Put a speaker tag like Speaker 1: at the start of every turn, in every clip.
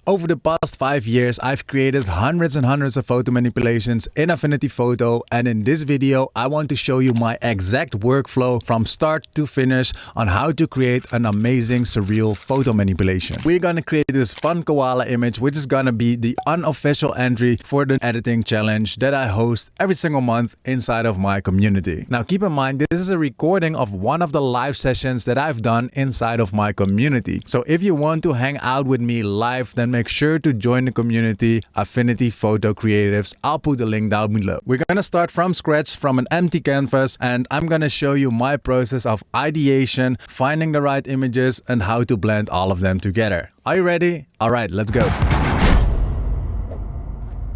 Speaker 1: Over the past 5 years, I've created hundreds and hundreds of photo manipulations in Affinity Photo, and in this video, I want to show you my exact workflow from start to finish on how to create an amazing surreal photo manipulation. We're gonna create this fun koala image, which is gonna be the unofficial entry for the editing challenge that I host every single month inside of my community. Now, keep in mind, this is a recording of one of the live sessions that I've done inside of my community. So if you want to hang out with me live, then make sure to join the community, Affinity Photo Creatives. I'll put the link down below. We're gonna start from scratch from an empty canvas, and I'm gonna show you my process of ideation, finding the right images, and how to blend all of them together. Are you ready? All right, let's go.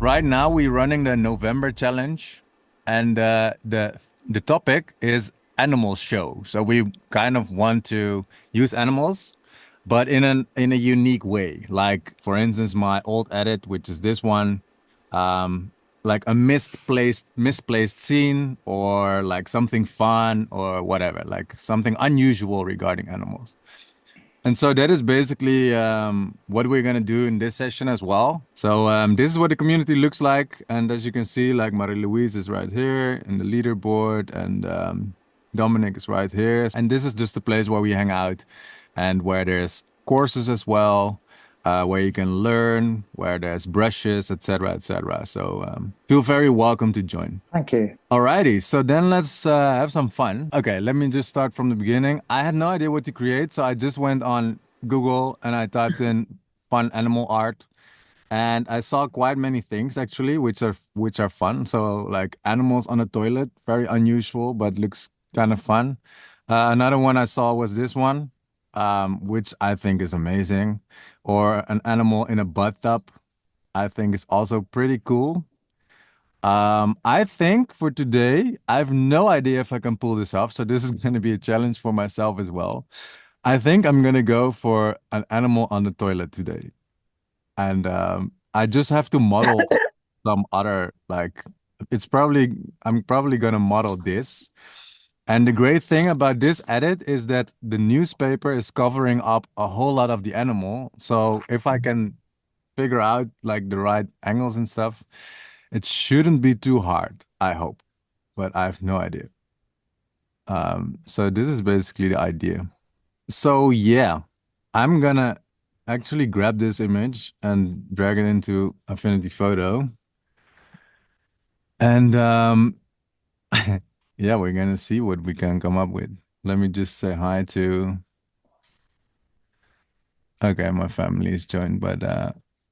Speaker 1: Right now we're running the November challenge, and the topic is animal show. So we kind of want to use animals, but in a unique way. Like, for instance, my old edit, which is this one, like a misplaced scene, or like something fun or whatever, like something unusual regarding animals. And so that is basically what we're gonna do in this session as well. So this is what the community looks like, and as you can see, like Marie-Louise is right here in the leaderboard, and Dominic is right here. And this is just a place where we hang out, and where there's courses as well, where you can learn, where there's brushes, etc., etc. So feel very welcome to join.
Speaker 2: Thank you.
Speaker 1: Alrighty, so then let's have some fun. Okay, let me just start from the beginning. I had no idea what to create, so I just went on Google and I typed in fun animal art, and I saw quite many things actually, which are fun. So like animals on a toilet, very unusual, but looks kind of fun. Another one I saw was this one, which I think is amazing. Or an animal in a bathtub, I think is also pretty cool. I think for today, I have no idea if I can pull this off. So this is going to be a challenge for myself as well. I think I'm going to go for an animal on the toilet today. And I just have to model some other, like, I'm probably going to model this. And the great thing about this edit is that the newspaper is covering up a whole lot of the animal. So if I can figure out like the right angles and stuff, it shouldn't be too hard, I hope, but I have no idea. So this is basically the idea. So yeah, I'm gonna actually grab this image and drag it into Affinity Photo. And yeah, we're gonna see what we can come up with. Let me just say hi to... Okay, my family is joined, but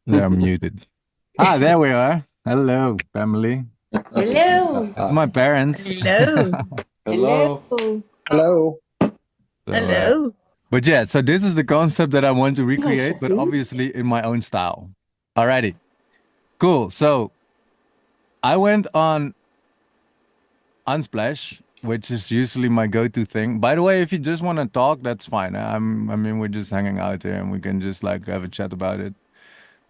Speaker 1: they're muted. Ah, there we are. Hello, family.
Speaker 3: Hello.
Speaker 1: It's my parents.
Speaker 3: Hello.
Speaker 2: Hello.
Speaker 3: Hello.
Speaker 1: So,
Speaker 3: Hello.
Speaker 1: but yeah, so this is the concept that I want to recreate, but obviously in my own style. Alrighty, cool. So I went on Unsplash, which is usually my go-to thing. By the way, if you just want to talk, that's fine. I mean, we're just hanging out here and we can just like have a chat about it.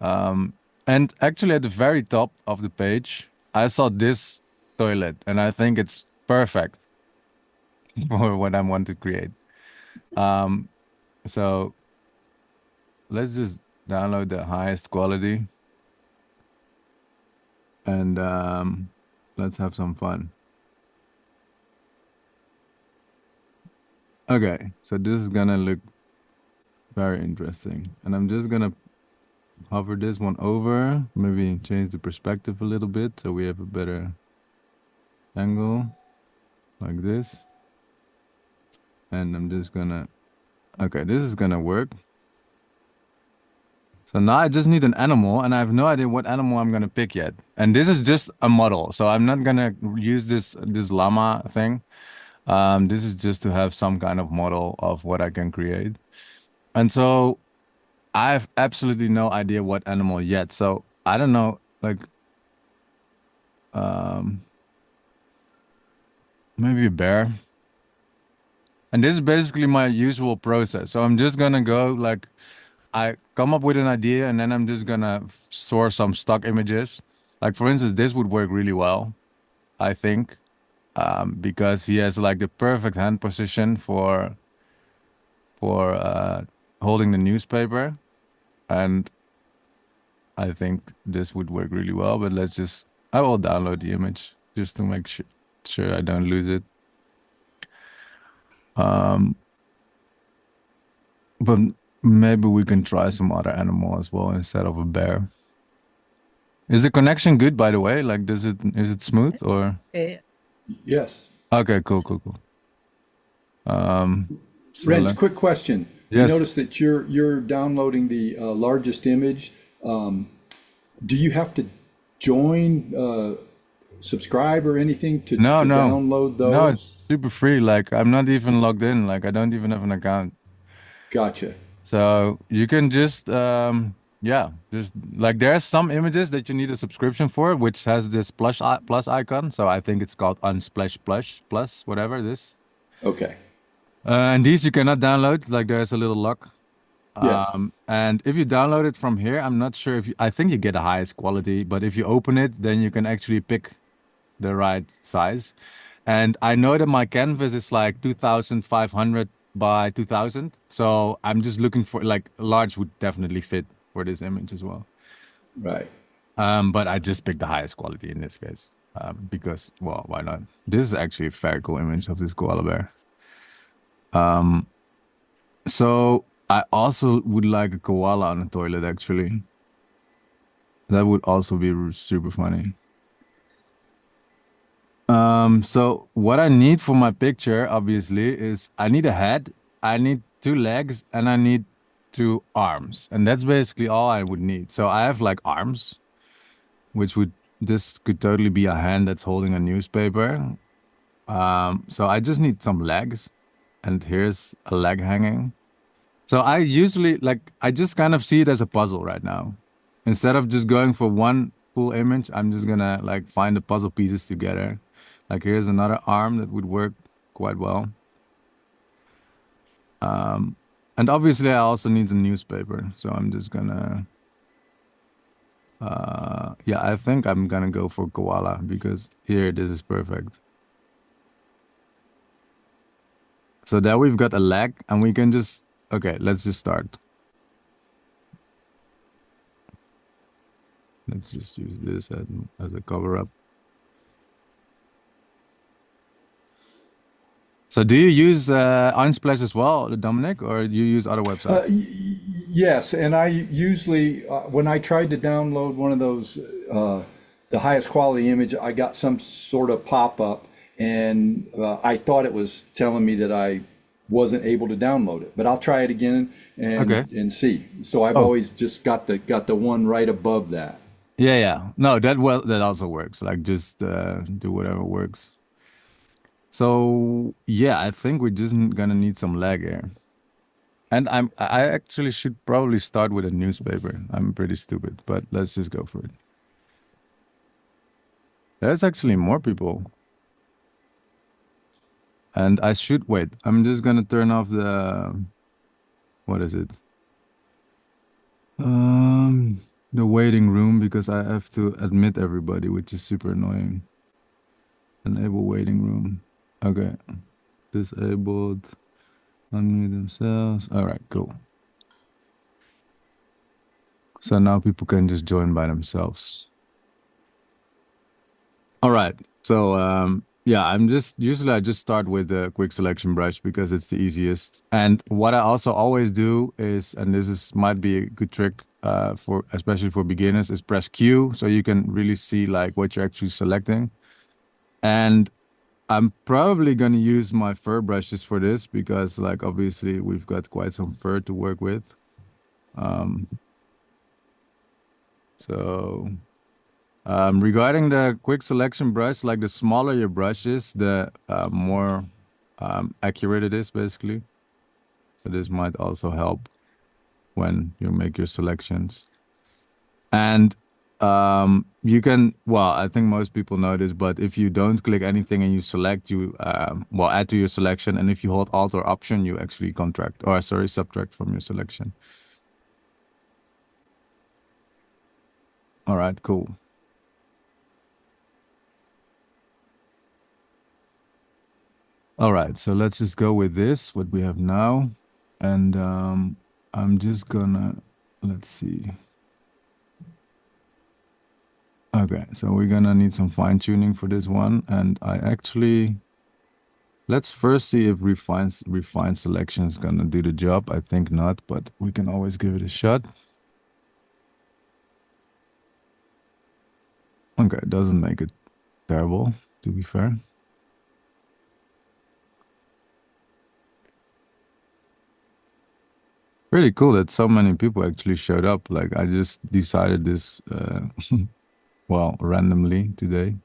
Speaker 1: And actually at the very top of the page, I saw this toilet, and I think it's perfect for what I want to create. So let's just download the highest quality, and let's have some fun. Okay, so this is gonna look very interesting, and I'm just gonna hover this one over, maybe change the perspective a little bit so we have a better angle, like this. And I'm just gonna... Okay, this is gonna work. So now I just need an animal, and I have no idea what animal I'm gonna pick yet. And this is just a model, so I'm not gonna use this llama thing. This is just to have some kind of model of what I can create. And so I have absolutely no idea what animal yet. So I don't know, like, maybe a bear. And this is basically my usual process. So I'm just gonna go, like, I come up with an idea, and then I'm just gonna source some stock images. Like, for instance, this would work really well, I think, because he has like the perfect hand position for holding the newspaper. And I think this would work really well, but I will download the image just to make sure I don't lose it. Um, but maybe we can try some other animal as well instead of a bear. Is the connection good, by the way? Like, is it smooth or?
Speaker 3: Okay.
Speaker 2: Yes.
Speaker 1: Okay, cool, cool, cool. Um, so
Speaker 2: Reg,
Speaker 1: let
Speaker 2: quick question. We
Speaker 1: yes.
Speaker 2: noticed that you're downloading the largest image. Do you have to join, subscribe, or anything
Speaker 1: No,
Speaker 2: to
Speaker 1: no,
Speaker 2: download
Speaker 1: no. It's
Speaker 2: those?
Speaker 1: super free. Like, I'm not even logged in. Like, I don't even have an account.
Speaker 2: Gotcha.
Speaker 1: So you can just yeah, just like there's some images that you need a subscription for, which has this plus icon. So I think it's called Unsplash Plus, whatever this.
Speaker 2: Okay.
Speaker 1: And these you cannot download. Like there's a little lock.
Speaker 2: Yeah.
Speaker 1: And if you download it from here, I'm not sure if I think you get the highest quality, but if you open it, then you can actually pick the right size. And I know that my canvas is like 2,500 by 2,000. So I'm just looking for like large would definitely fit for this image as well.
Speaker 2: Right.
Speaker 1: But I just picked the highest quality in this case. Because, well, why not? This is actually a very cool image of this koala bear. So I also would like a koala on the toilet, actually. That would also be super funny. So what I need for my picture, obviously, is I need a head, I need two legs, and I need two arms. And that's basically all I would need. So I have like arms, which would this could totally be a hand that's holding a newspaper. So I just need some legs, and here's a leg hanging. So I usually like I just kind of see it as a puzzle right now. Instead of just going for one full image, I'm just gonna like find the puzzle pieces together. Like here's another arm that would work quite well. And obviously I also need the newspaper. So I'm just gonna yeah, I think I'm gonna go for koala because here this is perfect. So there we've got a leg and we can just okay, let's just start. Let's just use this as a cover up. So do you use Unsplash as well, Dominic, or do you use other
Speaker 2: Uh,
Speaker 1: websites?
Speaker 2: y- yes, and I usually, when I tried to download one of those, the highest quality image, I got some sort of pop-up, and I thought it was telling me that I wasn't able to download it. But I'll try it again
Speaker 1: Okay.
Speaker 2: and see. So I've
Speaker 1: Oh,
Speaker 2: always just got the one right above that.
Speaker 1: yeah, yeah. No, that also works. Like just do whatever works. So yeah, I think we're just gonna need some lag here. And I actually should probably start with a newspaper. I'm pretty stupid, but let's just go for it. There's actually more people. And I should wait. I'm just gonna turn off the what is it? Um, the waiting room because I have to admit everybody, which is super annoying. Enable waiting room. Okay. Disabled. Unmute themselves. All right, cool. So now people can just join by themselves. All right. So yeah, I'm just usually I just start with the quick selection brush because it's the easiest. And what I also always do is, and this is might be a good trick for especially for beginners, is press Q so you can really see like what you're actually selecting. And I'm probably gonna use my fur brushes for this because like obviously we've got quite some fur to work with. Um, so regarding the quick selection brush, like the smaller your brush is, the more accurate it is, basically. So this might also help when you make your selections. And you can, well, I think most people know this, but if you don't click anything and you select, you, well, add to your selection. And if you hold Alt or Option, you actually contract, or sorry, subtract from your selection. All right, cool. All right, so let's just go with this, what we have now. And I'm just gonna, let's see. Okay, so we're gonna need some fine tuning for this one. And I actually, let's first see if refine selection is gonna do the job. I think not, but we can always give it a shot. Okay, it doesn't make it terrible, to be fair. Really cool that so many people actually showed up. Like I just decided this, well, randomly today.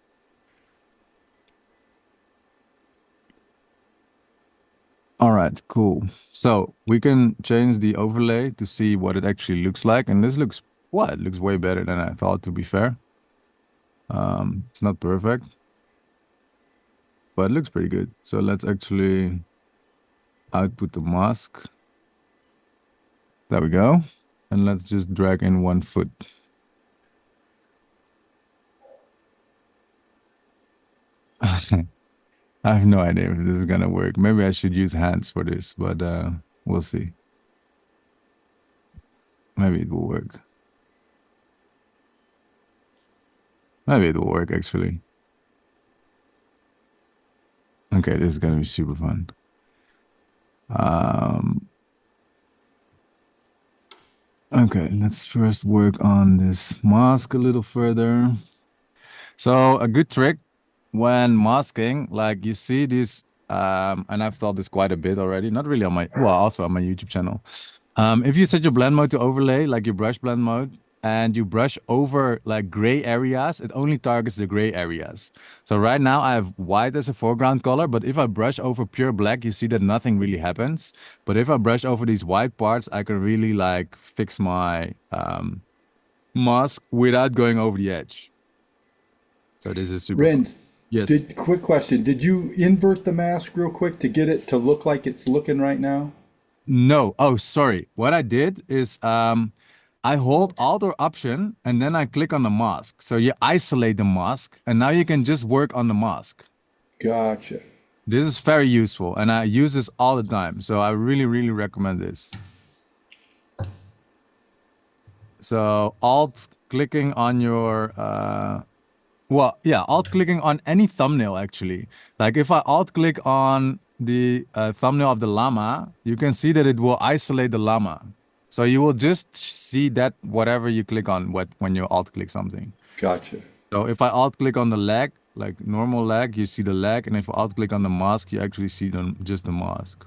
Speaker 1: All right, cool. So we can change the overlay to see what it actually looks like. And this looks, well, it looks way better than I thought, to be fair. It's not perfect, but it looks pretty good. So let's actually output the mask. There we go. And let's just drag in 1 foot. I have no idea if this is gonna work. Maybe I should use hands for this, but we'll see. Maybe it will work. Maybe it will work actually. Okay, this is gonna be super fun. Um, okay, let's first work on this mask a little further. So a good trick when masking, like you see this, and I've thought this quite a bit already, not really on my, well, also on my YouTube channel. If you set your blend mode to overlay, like your brush blend mode, and you brush over like gray areas, it only targets the gray areas. So right now I have white as a foreground color, but if I brush over pure black, you see that nothing really happens. But if I brush over these white parts, I can really like fix my mask without going over the edge. So this is super cool.
Speaker 2: Rens,
Speaker 1: Yes.
Speaker 2: quick question. Did you invert the mask real quick to get it to look like it's looking right now?
Speaker 1: No. Oh, sorry. What I did is I hold Alt or Option and then I click on the mask. So you isolate the mask and now you can just work on the mask.
Speaker 2: Gotcha.
Speaker 1: This is very useful and I use this all the time. So I really, really recommend this. So Alt clicking on your well, yeah, alt clicking on any thumbnail actually. Like if I alt click on the thumbnail of the llama, you can see that it will isolate the llama. So you will just see that whatever you click on when you alt click something.
Speaker 2: Gotcha.
Speaker 1: So if I alt click on the leg, like normal leg, you see the leg, and if I alt click on the mask, you actually see just the mask.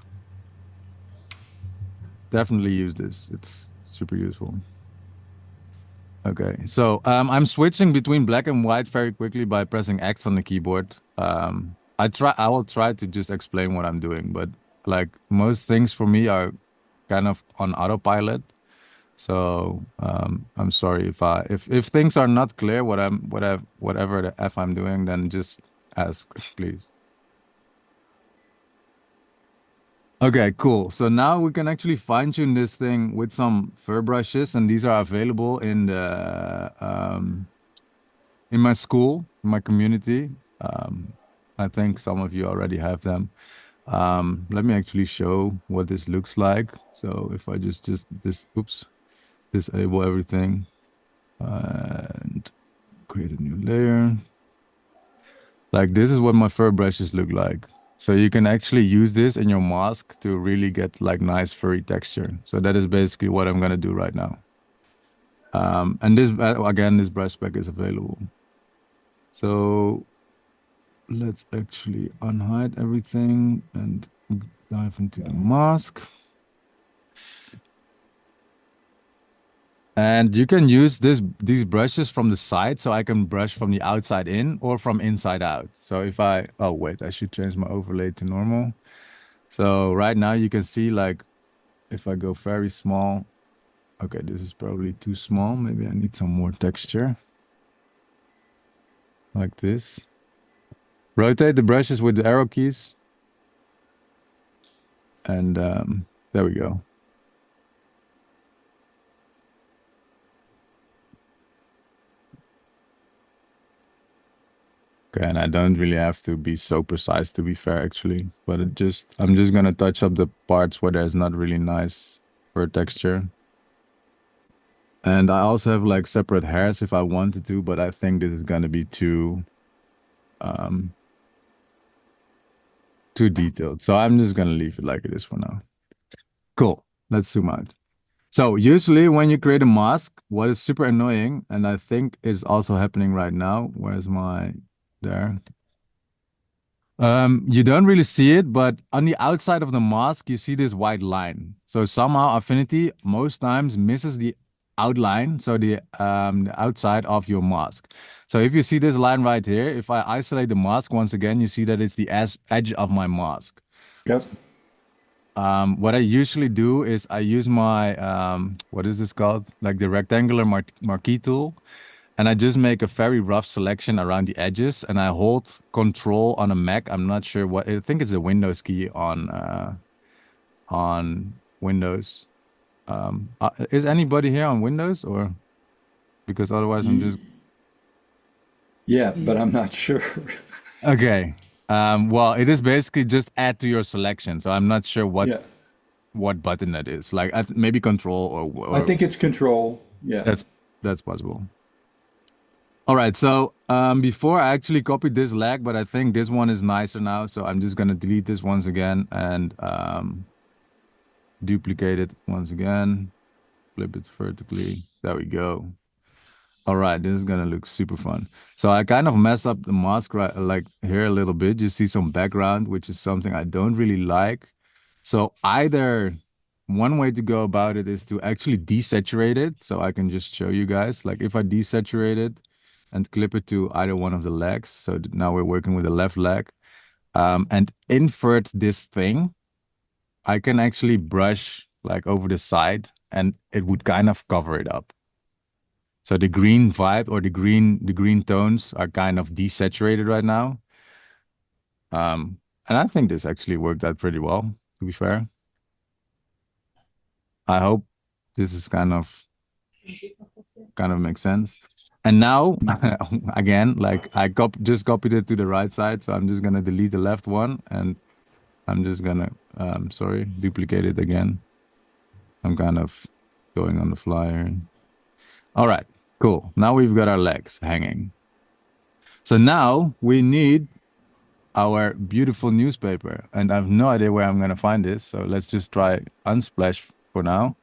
Speaker 1: Definitely use this. It's super useful. Okay, so I'm switching between black and white very quickly by pressing X on the keyboard. I will try to just explain what I'm doing, but like most things for me are kind of on autopilot. So I'm sorry if things are not clear, whatever the F I'm doing, then just ask, please. Okay, cool. So now we can actually fine tune this thing with some fur brushes, and these are available in my school, in my community. I think some of you already have them. Let me actually show what this looks like. So if I just this, oops, disable everything and create a new layer. Like this is what my fur brushes look like. So you can actually use this in your mask to really get like nice furry texture. So that is basically what I'm gonna do right now. And this again, this brush spec is available. So let's actually unhide everything and dive into the mask. And you can use these brushes from the side, so I can brush from the outside in or from inside out. So if I, oh wait, I should change my overlay to normal. So right now you can see like if I go very small, okay, this is probably too small. Maybe I need some more texture like this. Rotate the brushes with the arrow keys. And there we go. Okay, and I don't really have to be so precise to be fair, actually. But I'm just gonna touch up the parts where there's not really nice fur texture. And I also have like separate hairs if I wanted to, but I think this is gonna be um too detailed. So I'm just gonna leave it like it is for now. Cool. Let's zoom out. So usually when you create a mask, what is super annoying, and I think is also happening right now. Where's my there? You don't really see it, but on the outside of the mask, you see this white line. So somehow Affinity most times misses the outline, so the outside of your mask. So if you see this line right here, if I isolate the mask once again, you see that it's the edge of my mask.
Speaker 2: Yep.
Speaker 1: What I usually do is I use my what is this called? Like the rectangular marquee tool, and I just make a very rough selection around the edges, and I hold Control on a Mac. I'm not sure what I think it's the Windows key on Windows. Is anybody here on Windows or because otherwise I'm just
Speaker 2: Yeah, but I'm not sure.
Speaker 1: okay. Well, it is basically just add to your selection, so I'm not sure what
Speaker 2: Yeah,
Speaker 1: button that is. Like maybe Control
Speaker 2: I
Speaker 1: or
Speaker 2: think it's control. Yeah.
Speaker 1: that's possible. All right, so before I actually copied this lag, but I think this one is nicer now, so I'm just gonna delete this once again and duplicate it once again, flip it vertically. There we go. All right, this is gonna look super fun. So I kind of messed up the mask right like here a little bit. You see some background, which is something I don't really like. So either one way to go about it is to actually desaturate it. So I can just show you guys. Like if I desaturate it and clip it to either one of the legs. So now we're working with the left leg. And invert this thing, I can actually brush like over the side and it would kind of cover it up. So the green vibe or the green tones are kind of desaturated right now. And I think this actually worked out pretty well, to be fair. I hope this is kind of makes sense. And now again, like I just copied it to the right side, so I'm just gonna delete the left one and I'm just gonna sorry, duplicate it again. I'm kind of going on the flyer. All right, cool. Now we've got our legs hanging. So now we need our beautiful newspaper. And I have no idea where I'm going to find this. So let's just try Unsplash for now.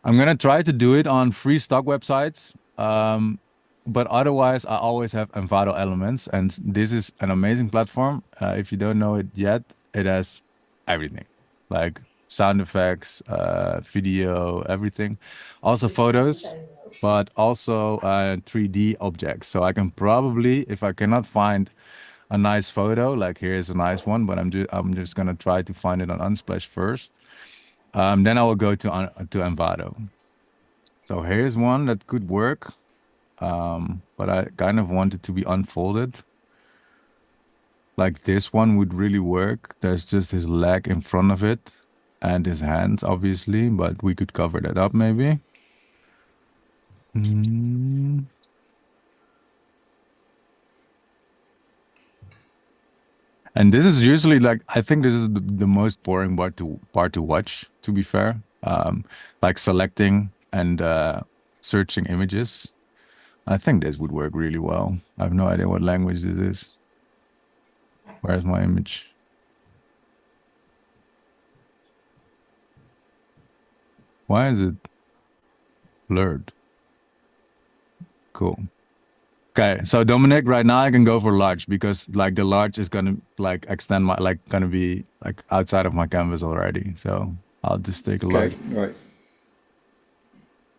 Speaker 1: I'm going to try to do it on free stock websites. But otherwise, I always have Envato Elements. And this is an amazing platform. If you don't know it yet, it has everything like sound effects, video, everything. Also photos, but also 3D objects. So I can probably, if I cannot find a nice photo. Like here's a nice one, but I'm just gonna try to find it on Unsplash first. Then I will go to Envato. So here's one that could work, but I kind of want it to be unfolded. Like this one would really work. There's just his leg in front of it and his hands, obviously, but we could cover that up maybe. Mm. And this is usually like I think this is the most boring part to watch, to be fair. Like selecting and searching images. I think this would work really well. I have no idea what language this is. Where's my image? Why is it blurred? Cool. Okay, so Dominic, right now I can go for large because like the large is gonna like extend my like gonna be like outside of my canvas already. So I'll just take a look
Speaker 2: Okay. All right.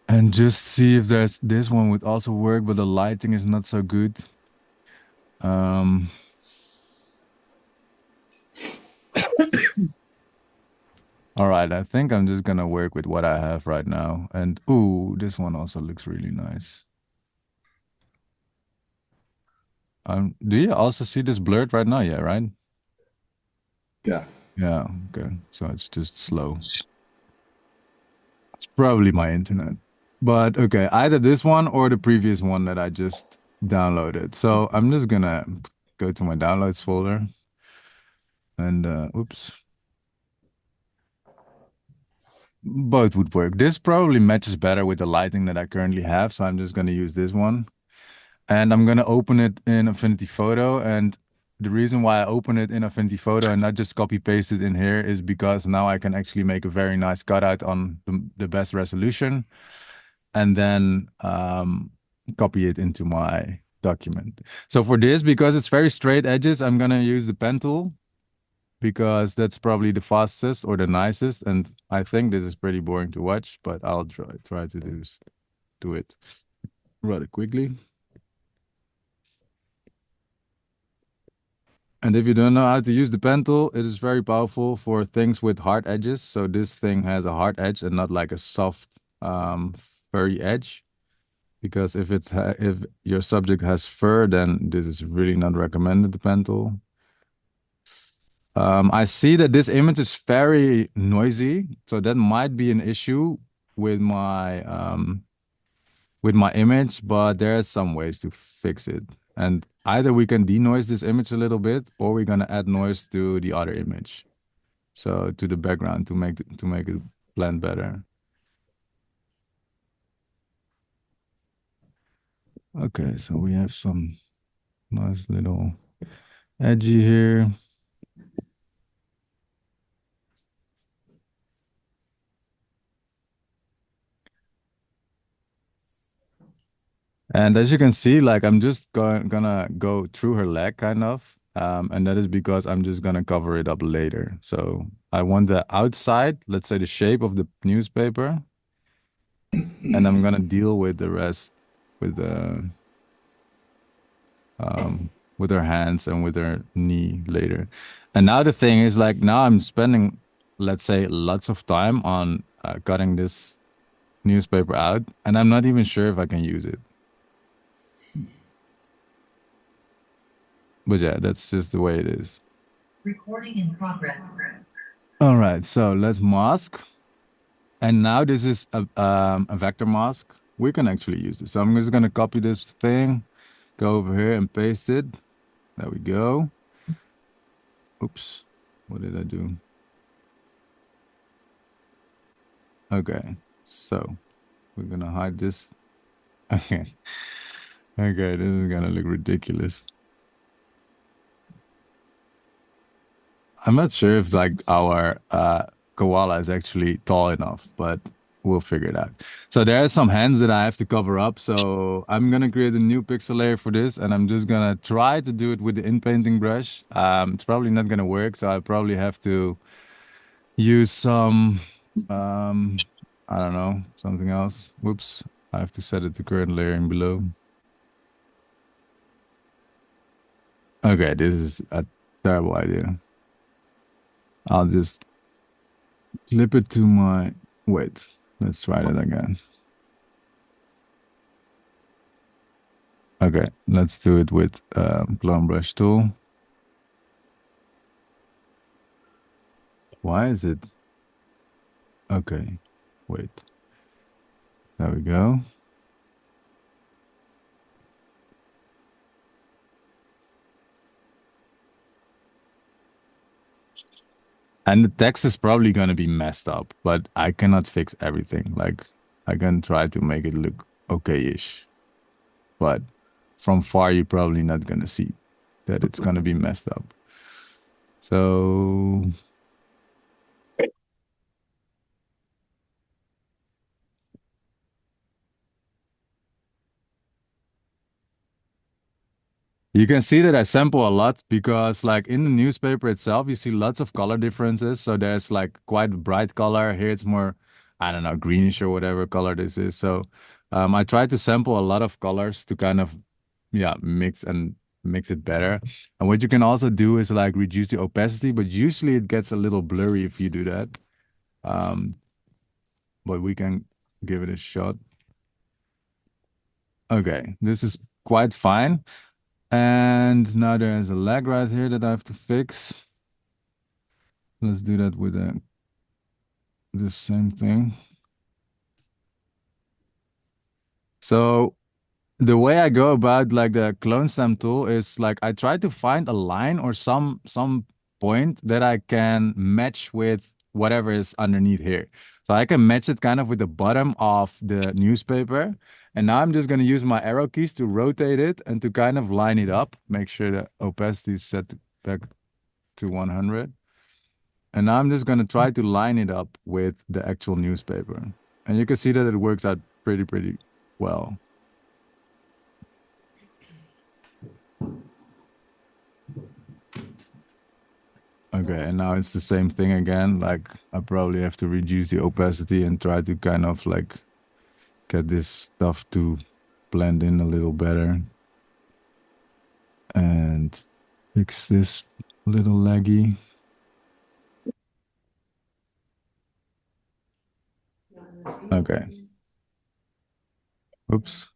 Speaker 1: and just see if there's this one would also work, but the lighting is not so good. Um, all right, I think I'm just gonna work with what I have right now. And ooh, this one also looks really nice. Do you also see this blurred right now? Yeah, right?
Speaker 2: Yeah.
Speaker 1: Yeah, okay. So it's just slow. It's probably my internet. But okay, either this one or the previous one that I just downloaded. So I'm just gonna go to my downloads folder and oops. Both would work. This probably matches better with the lighting that I currently have, so I'm just gonna use this one. And I'm gonna open it in Affinity Photo. And the reason why I open it in Affinity Photo and not just copy paste it in here is because now I can actually make a very nice cutout on the best resolution and then copy it into my document. So for this, because it's very straight edges, I'm gonna use the pen tool because that's probably the fastest or the nicest. And I think this is pretty boring to watch, but I'll try to do it rather quickly. And if you don't know how to use the pen tool, it is very powerful for things with hard edges. So this thing has a hard edge and not like a soft, furry edge. Because if your subject has fur, then this is really not recommended, the pen tool. I see that this image is very noisy, so that might be an issue with my image, but there are some ways to fix it. And either we can denoise this image a little bit, or we're gonna add noise to the other image, so to the background to make it blend better. Okay, so we have some nice little edgy here. And as you can see, like I'm just gonna go through her leg kind of. And that is because I'm just gonna cover it up later. So I want the outside, let's say the shape of the newspaper, and I'm gonna deal with the rest with the with her hands and with her knee later. And now the thing is like now I'm spending, let's say, lots of time on cutting this newspaper out, and I'm not even sure if I can use it. But yeah, that's just the way it is.
Speaker 4: Recording in progress.
Speaker 1: All right, so let's mask. And now this is a vector mask. We can actually use this. So I'm just gonna copy this thing, go over here and paste it. There we go. Oops, what did I do? Okay, so we're gonna hide this. Okay, okay, this is gonna look ridiculous. I'm not sure if like our koala is actually tall enough, but we'll figure it out. So there are some hands that I have to cover up. So I'm gonna create a new pixel layer for this, and I'm just gonna try to do it with the inpainting brush. It's probably not gonna work, so I probably have to use some I don't know, something else. Whoops. I have to set it to current layering below. Okay, this is a terrible idea. I'll just clip it to my, wait, let's try that again. Okay, let's do it with clone brush tool. Why is it? Okay, wait. There we go. And the text is probably going to be messed up, but I cannot fix everything. Like, I can try to make it look okay-ish. But from far, you're probably not going to see that it's going to be messed up. So you can see that I sample a lot because like in the newspaper itself, you see lots of color differences. So there's like quite a bright color. Here it's more, I don't know, greenish or whatever color this is. So I try to sample a lot of colors to kind of, yeah, mix it better. And what you can also do is like reduce the opacity, but usually it gets a little blurry if you do that. Um, but we can give it a shot. Okay, this is quite fine. And now there's a leg right here that I have to fix. Let's do that with the same thing. So the way I go about like the clone stamp tool is like I try to find a line or some point that I can match with whatever is underneath here. So I can match it kind of with the bottom of the newspaper. And now I'm just going to use my arrow keys to rotate it and to kind of line it up. Make sure the opacity is set back to 100. And now I'm just going to try to line it up with the actual newspaper. And you can see that it works out pretty well. Okay, and now it's the same thing again. Like I probably have to reduce the opacity and try to kind of like get this stuff to blend in a little better. And fix this little laggy. Okay. Oops.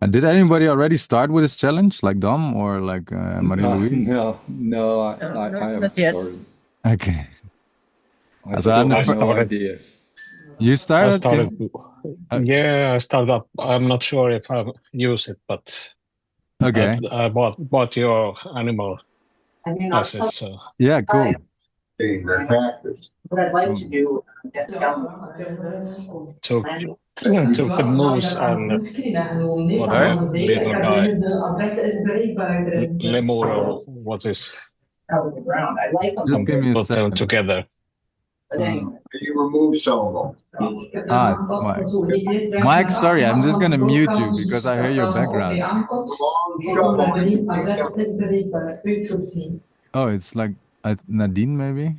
Speaker 1: Did anybody already start with this challenge, like Dom or like Marie Louise?
Speaker 2: No, I haven't
Speaker 3: not yet.
Speaker 2: started.
Speaker 1: Okay.
Speaker 2: I
Speaker 1: So
Speaker 2: still
Speaker 1: I'm the
Speaker 2: have
Speaker 1: fir-
Speaker 2: no
Speaker 5: started.
Speaker 2: idea.
Speaker 1: You
Speaker 5: I
Speaker 1: started?
Speaker 5: started.
Speaker 1: Uh,
Speaker 5: Yeah, I started up. I'm not sure if I've used it, but
Speaker 1: okay.
Speaker 5: I bought your animal assets. So
Speaker 1: Yeah, cool.
Speaker 3: Their practice. What I'd like
Speaker 1: Cool.
Speaker 3: to do is
Speaker 5: took took the moose and what
Speaker 1: Sorry?
Speaker 5: the little guy lemur or what is
Speaker 3: I like them.
Speaker 1: Just give me a
Speaker 5: put them
Speaker 1: second.
Speaker 5: together.
Speaker 3: But anyway. You remove some of them.
Speaker 1: It's Mike. Mike, sorry, I'm just gonna mute you because I hear your background. Oh, it's like Nadine, maybe?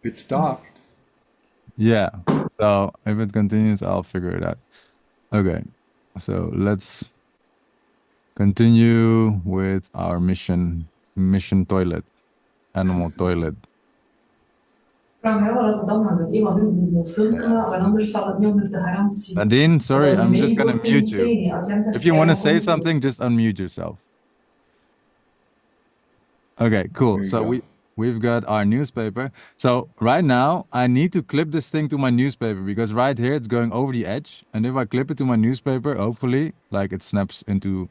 Speaker 2: It stopped.
Speaker 1: Yeah. So if it continues, I'll figure it out. Okay. So let's continue with our mission toilet, animal toilet. Nadine, sorry, I'm just gonna mute you. If you want to say something, just unmute yourself. Okay, cool.
Speaker 2: There you
Speaker 1: So
Speaker 2: go.
Speaker 1: we've got our newspaper. So right now I need to clip this thing to my newspaper because right here it's going over the edge. And if I clip it to my newspaper, hopefully like it snaps into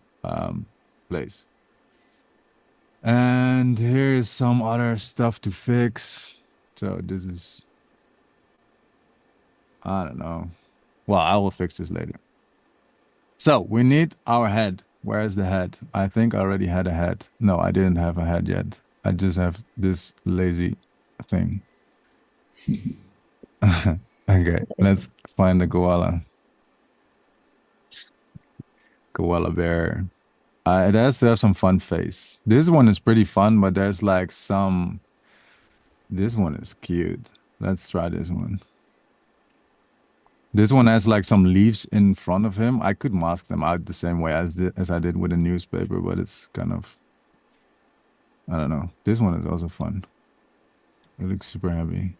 Speaker 1: place. And here's some other stuff to fix. So this is, I don't know. Well, I will fix this later. So we need our head. Where is the head? I think I already had a head. No, I didn't have a head yet. I just have this lazy thing. Okay, let's find the koala. Koala bear. It has to have some fun face. This one is pretty fun, but there's like some. This one is cute. Let's try this one. This one has like some leaves in front of him. I could mask them out the same way as I did with a newspaper, but it's kind of, I don't know. This one is also fun. It looks super heavy.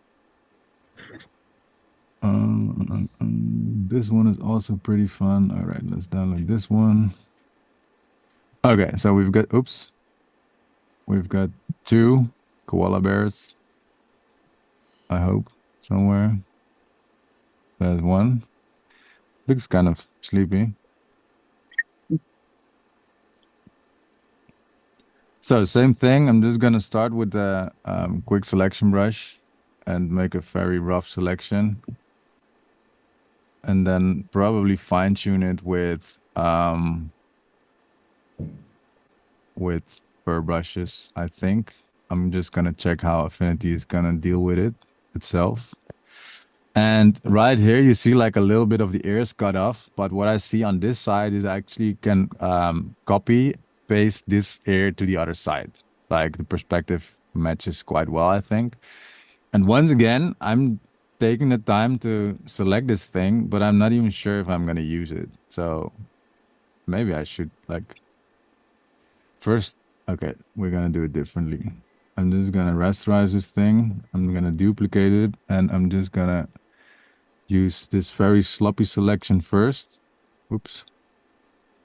Speaker 1: This one is also pretty fun. All right, let's download this one. Okay, so we've got, oops. We've got 2 koala bears. I hope, somewhere. There's 1. Looks kind of sleepy. So same thing. I'm just gonna start with the quick selection brush and make a very rough selection. And then probably fine tune it with fur brushes, I think. I'm just gonna check how Affinity is gonna deal with it itself. And right here, you see like a little bit of the ears cut off. But what I see on this side is I actually can copy, paste this ear to the other side. Like the perspective matches quite well, I think. And once again, I'm taking the time to select this thing, but I'm not even sure if I'm going to use it. So maybe I should like first, okay, we're going to do it differently. I'm just going to rasterize this thing. I'm going to duplicate it and I'm just going to use this very sloppy selection first. Oops.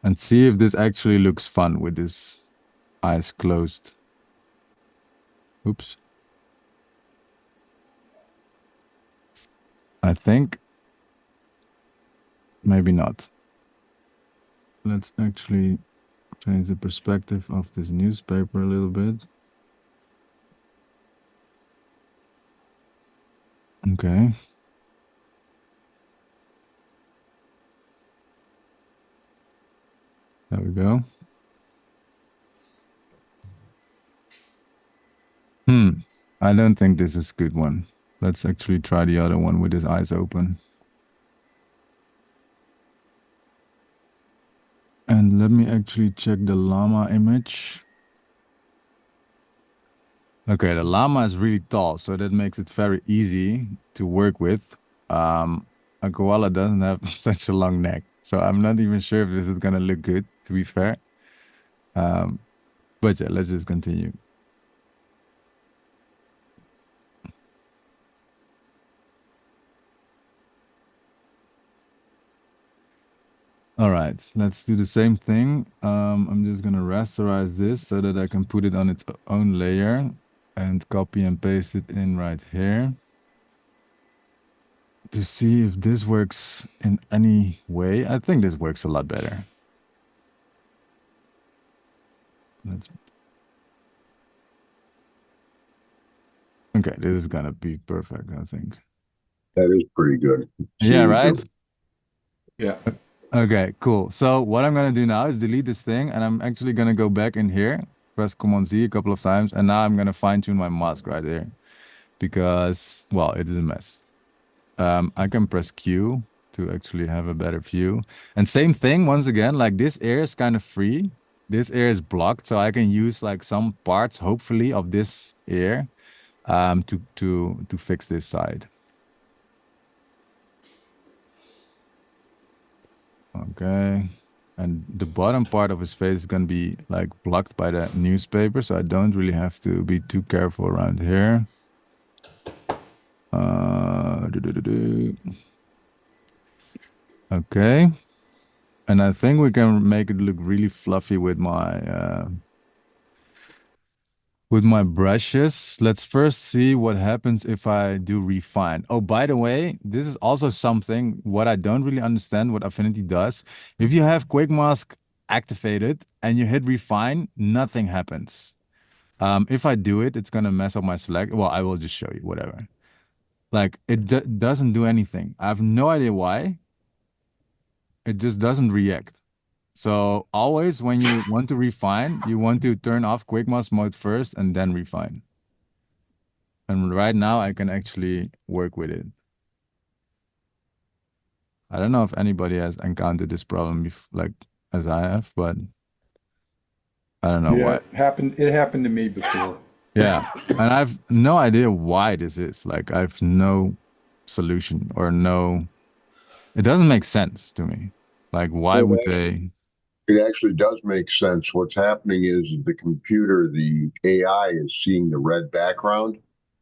Speaker 1: And see if this actually looks fun with this eyes closed. Oops. I think maybe not. Let's actually Change the perspective of this newspaper a little bit. Okay. There we go. I don't think this is a good one. Let's actually try the other one with his eyes open. And let me actually check the llama image. Okay, the llama is really tall, so that makes it very easy to work with. A koala doesn't have such a long neck, so I'm not even sure if this is gonna look good, to be fair. But yeah, let's just continue. All right, let's do the same thing. I'm just gonna rasterize this so that I can put it on its own layer and copy and paste it in right here to see if this works in any way. I think this works a lot better. Let's. Okay, this is gonna be perfect, I think.
Speaker 3: That is pretty good.
Speaker 1: Yeah,
Speaker 3: See,
Speaker 1: right?
Speaker 2: Yeah.
Speaker 1: Okay, cool. So what I'm gonna do now is delete this thing, and I'm actually gonna go back in here, press Command Z a couple of times, and now I'm gonna fine tune my mask right here because, well, it is a mess. I can press Q to actually have a better view. And same thing, once again, like this area is kind of free. This area is blocked, so I can use like some parts, hopefully, of this area, to fix this side. Okay. And the bottom part of his face is gonna be like blocked by the newspaper, so I don't really have to be too careful around here. Do. Okay. And I think we can make it look really fluffy with my brushes. Let's first see what happens if I do refine. Oh, by the way, this is also something what I don't really understand what Affinity does. If you have Quick Mask activated and you hit refine, nothing happens. If I do it, it's gonna mess up my select. Well, I will just show you, whatever. Like it doesn't do anything. I have no idea why. It just doesn't react. So always when you want to refine, you want to turn off Quick Mask mode first and then refine. And right now I can actually work with it. I don't know if anybody has encountered this problem like as I have, but I don't know
Speaker 2: Yeah,
Speaker 1: why.
Speaker 2: it happened. It happened to me before.
Speaker 1: Yeah. And I've no idea why this is. Like I've no solution or no, it doesn't make sense to me. Like why
Speaker 3: well,
Speaker 1: would they?
Speaker 3: it actually does make sense. What's happening is the computer, the AI is seeing the red background.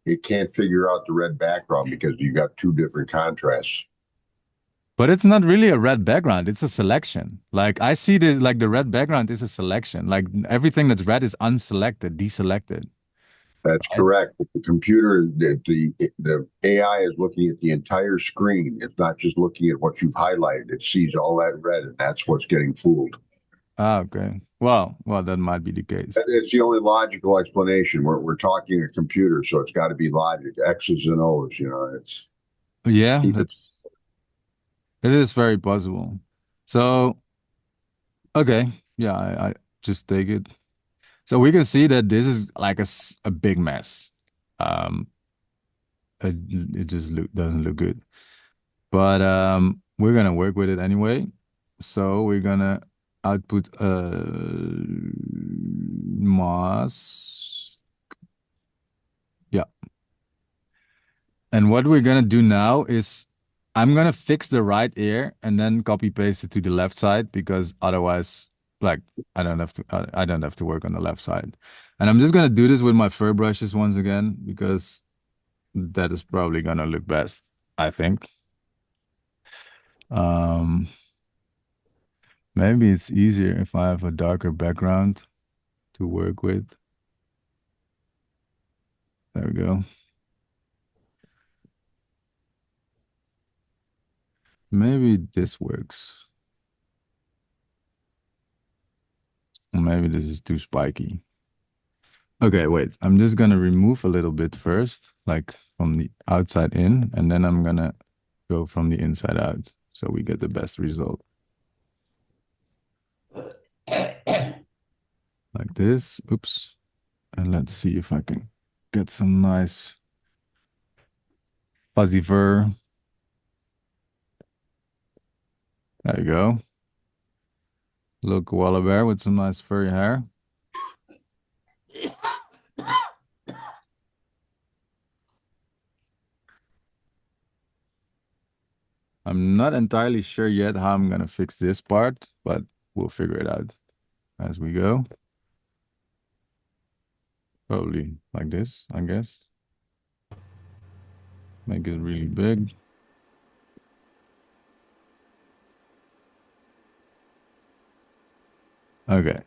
Speaker 3: It can't figure out the red background because you got two different contrasts.
Speaker 1: But it's not really a red background. It's a selection. Like I see the like the red background is a selection. Like everything that's red is unselected, deselected.
Speaker 3: That's
Speaker 1: Right?
Speaker 3: correct. But the computer, the AI is looking at the entire screen. It's not just looking at what you've highlighted. It sees all that red, and that's what's getting fooled.
Speaker 1: Ah, okay. Well, that might be the case.
Speaker 3: It's the only logical explanation. We're talking a computer, so it's got to be logic, X's and O's. You know, it's
Speaker 1: Yeah,
Speaker 3: keep it.
Speaker 1: it is very possible. So, okay, yeah, I just take it. So we can see that this is like a big mess. Um, it, it just doesn't look good. But we're gonna work with it anyway. So we're gonna output a mask. Yeah. And what we're gonna do now is I'm gonna fix the right ear and then copy paste it to the left side because otherwise, like, I don't have to work on the left side. And I'm just gonna do this with my fur brushes once again because that is probably gonna look best, I think. Um, Maybe it's easier if I have a darker background to work with. There we go. Maybe this works. maybe this is too spiky. Okay, wait. I'm just gonna remove a little bit first, like from the outside in, and then I'm gonna go from the inside out so we get the best result. Like this. Oops. And let's see if I can get some nice fuzzy fur. There you go. Little koala bear with some nice furry hair. I'm not entirely sure yet how I'm gonna fix this part, but we'll figure it out as we go. Probably like this, I guess. Make it really big. Okay.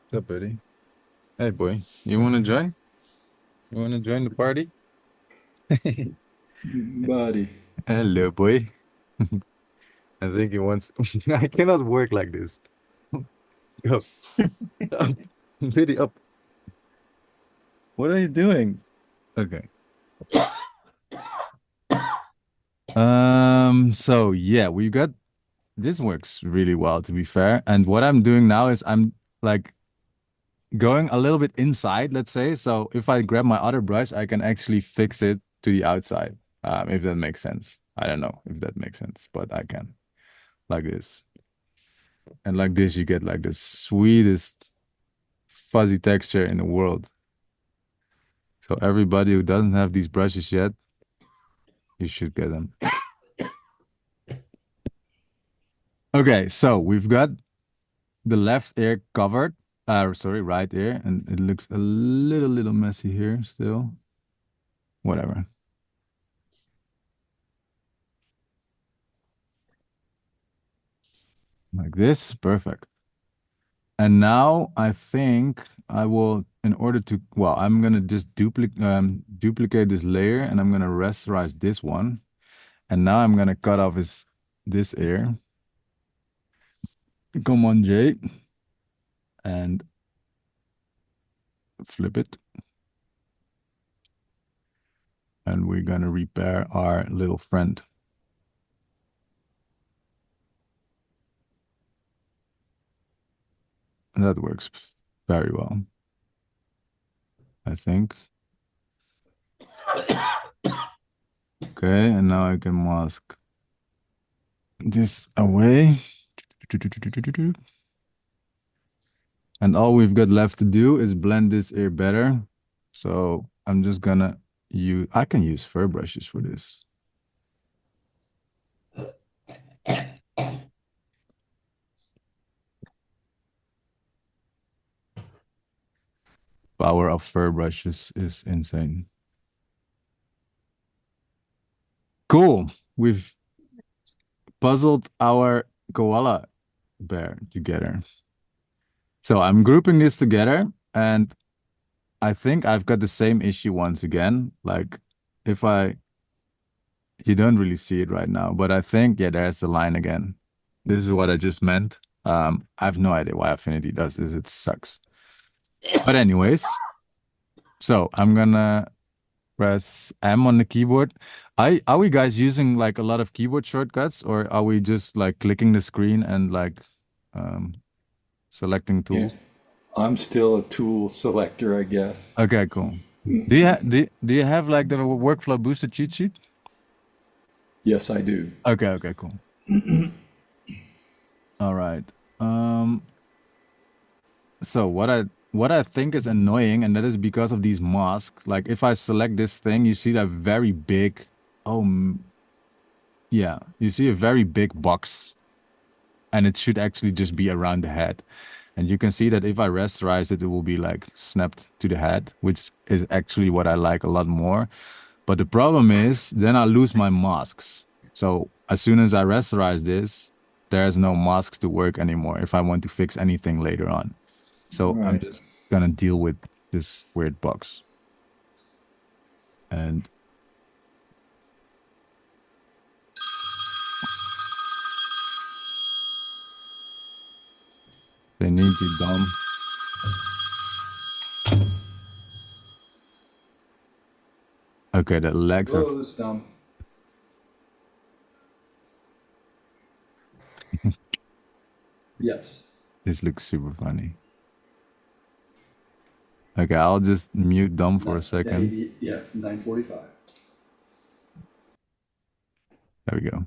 Speaker 1: What's up, buddy? Hey, boy. You want to join? You want to join the party?
Speaker 2: Buddy.
Speaker 1: Hello, boy. I think he wants. I cannot work like this. Go. Up. Really up. What are you doing? Okay. So yeah, we got this works really well to be fair. And what I'm doing now is I'm like going a little bit inside, let's say. So if I grab my other brush, I can actually fix it to the outside. If that makes sense. I don't know if that makes sense, but I can. Like this. And like this, you get like the sweetest fuzzy texture in the world. So everybody who doesn't have these brushes yet, you should get them. Okay, so we've got the left ear covered. Sorry, right ear, and it looks a little messy here still. Whatever. Like this, perfect. And now I think I will, in order to, well, I'm gonna just duplicate this layer, and I'm gonna rasterize this one. And now I'm gonna cut off this ear. Come on, Jay. And flip it. And we're gonna repair our little friend. And that works very well, I think. Okay, and now I can mask this away. And all we've got left to do is blend this ear better. So I'm just gonna I can use fur brushes for this. Power of fur brushes is insane. Cool. We've puzzled our koala bear together. So I'm grouping this together, and I think I've got the same issue once again. Like if you don't really see it right now, but I think, yeah, there's the line again. This is what I just meant. I have no idea why Affinity does this. It sucks. But anyways, so I'm gonna press M on the keyboard. Are we guys using like a lot of keyboard shortcuts, or are we just like clicking the screen and like selecting
Speaker 2: Yeah.
Speaker 1: tools?
Speaker 2: I'm still a tool selector, I guess.
Speaker 1: Okay, cool. Do you have like the workflow booster cheat sheet?
Speaker 2: Yes, I do.
Speaker 1: Okay, cool. All right. So what I think is annoying, and that is because of these masks. Like if I select this thing, you see that very big. Oh, yeah, you see a very big box, and it should actually just be around the head. And you can see that if I rasterize it, it will be like snapped to the head, which is actually what I like a lot more. But the problem is then I lose my masks. So as soon as I rasterize this, there's no masks to work anymore if I want to fix anything later on. So I'm
Speaker 2: Right.
Speaker 1: just gonna deal with this weird box. And They need to dumb. Okay, the legs are.
Speaker 2: Oh, this dumb. Yes.
Speaker 1: This looks super funny. Okay, I'll just mute dumb for a second.
Speaker 2: Yeah, 9:45.
Speaker 1: There we go.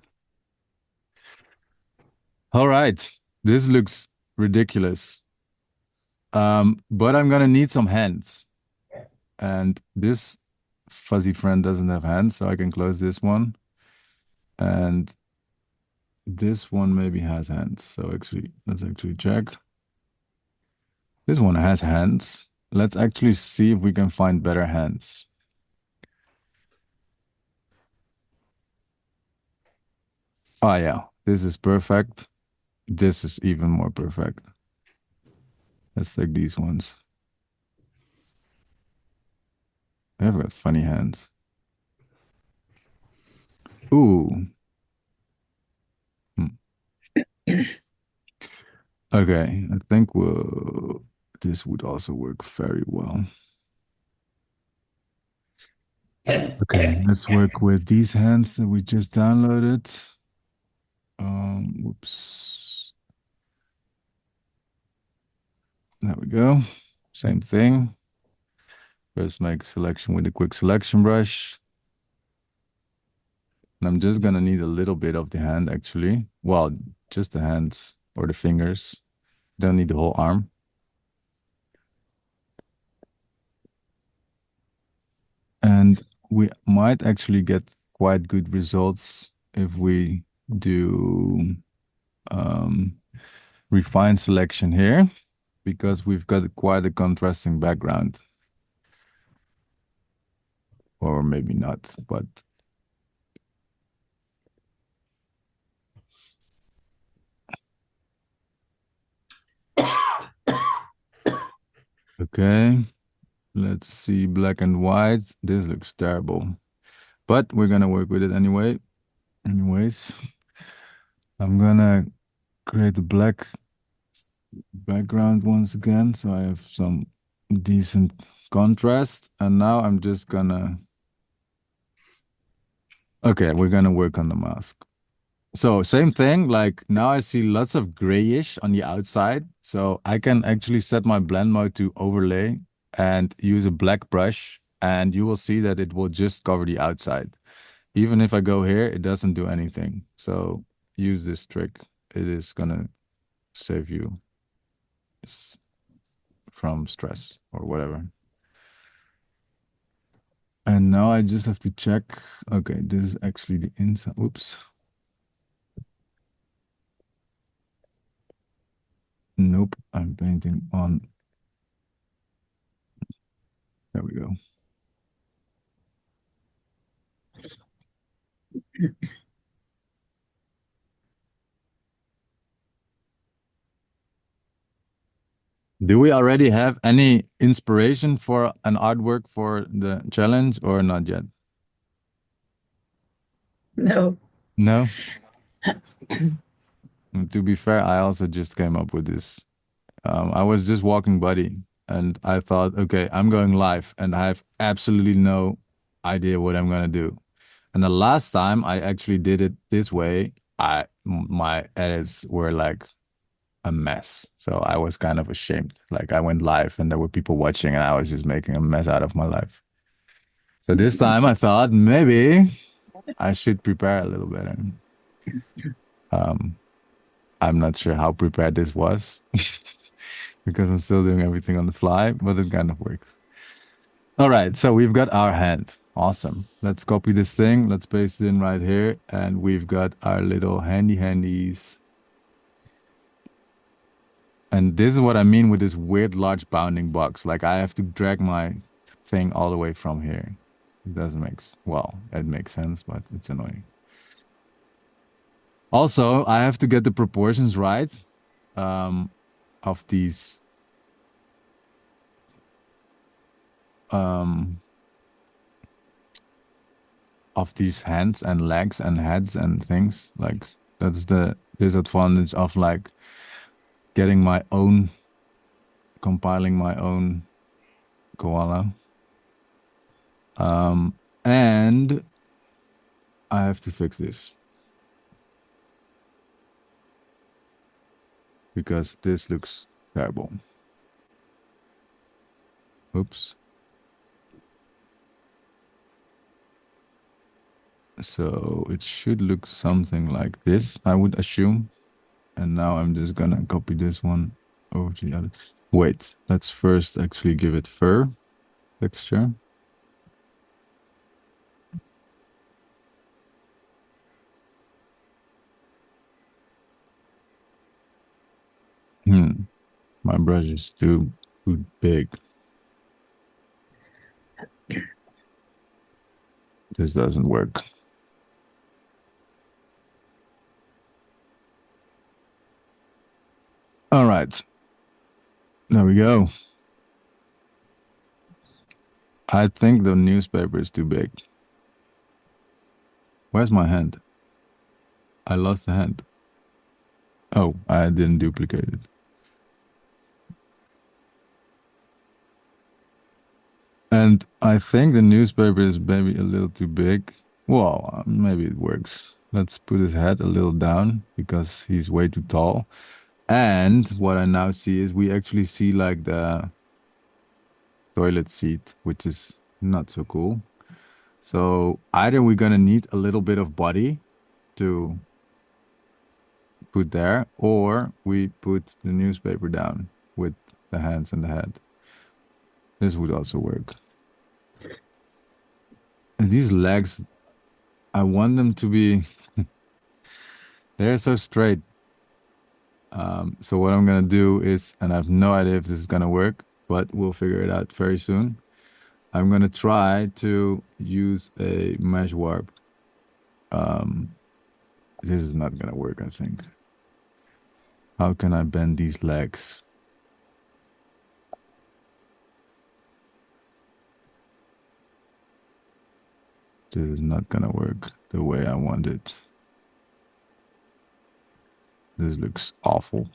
Speaker 1: All right, this looks ridiculous. But I'm gonna need some hands, and this fuzzy friend doesn't have hands, so I can close this one, and this one maybe has hands. So actually, let's actually check. This one has hands. Let's actually see if we can find better hands. Oh yeah, this is perfect. This is even more perfect. Let's take these ones. They've got funny hands. Ooh. Hmm. Okay, I think this would also work very well. Okay, let's work with these hands that we just downloaded. Whoops. There we go. Same thing. First make a selection with a quick selection brush. And I'm just gonna need a little bit of the hand actually. Well, just the hands or the fingers. Don't need the whole arm. And we might actually get quite good results if we do refine selection here, because we've got quite a contrasting background. Or maybe not, but okay. Let's see black and white. This looks terrible, but we're gonna work with it anyway. Anyways, I'm gonna create a black background once again, so I have some decent contrast. And now I'm just gonna, okay, we're gonna work on the mask. So same thing, like now I see lots of grayish on the outside. So I can actually set my blend mode to overlay and use a black brush, and you will see that it will just cover the outside. Even if I go here, it doesn't do anything. So use this trick. It is gonna save you from stress or whatever. And now I just have to check. Okay, this is actually the inside. Oops. Nope, I'm painting on. There we go. Do we already have any inspiration for an artwork for the challenge or not yet?
Speaker 6: No.
Speaker 1: No? To be fair, I also just came up with this. I was just walking buddy and I thought, okay, I'm going live and I have absolutely no idea what I'm gonna do. And the last time I actually did it this way, my edits were like a mess. So I was kind of ashamed. Like I went live and there were people watching and I was just making a mess out of my life. So this time I thought maybe I should prepare a little better. Um, I'm not sure how prepared this was because I'm still doing everything on the fly, but it kind of works. All right, so we've got our hand. Awesome. Let's copy this thing. Let's paste it in right here. And we've got our little handies. And this is what I mean with this weird large bounding box. Like I have to drag my thing all the way from here. It doesn't make, well, it makes sense, but it's annoying. Also, I have to get the proportions right of these hands and legs and heads and things. Like that's the disadvantage of like getting my own, compiling my own koala. And I have to fix this because this looks terrible. Oops. So it should look something like this, I would assume. And now I'm just gonna copy this one over to the other. Wait, let's first actually give it fur texture. My brush is too big. This doesn't work. All right. There we go. I think the newspaper is too big. Where's my hand? I lost the hand. Oh, I didn't duplicate it. And I think the newspaper is maybe a little too big. Well, maybe it works. Let's put his head a little down because he's way too tall. And what I now see is we actually see like the toilet seat, which is not so cool. So either we're gonna need a little bit of body to put there, or we put the newspaper down with the hands and the head. This would also work. And these legs, I want them to be, they're so straight. So what I'm gonna do is, and I have no idea if this is gonna work, but we'll figure it out very soon. I'm gonna try to use a mesh warp. This is not gonna work, I think. How can I bend these legs? This is not gonna work the way I want it. This looks awful.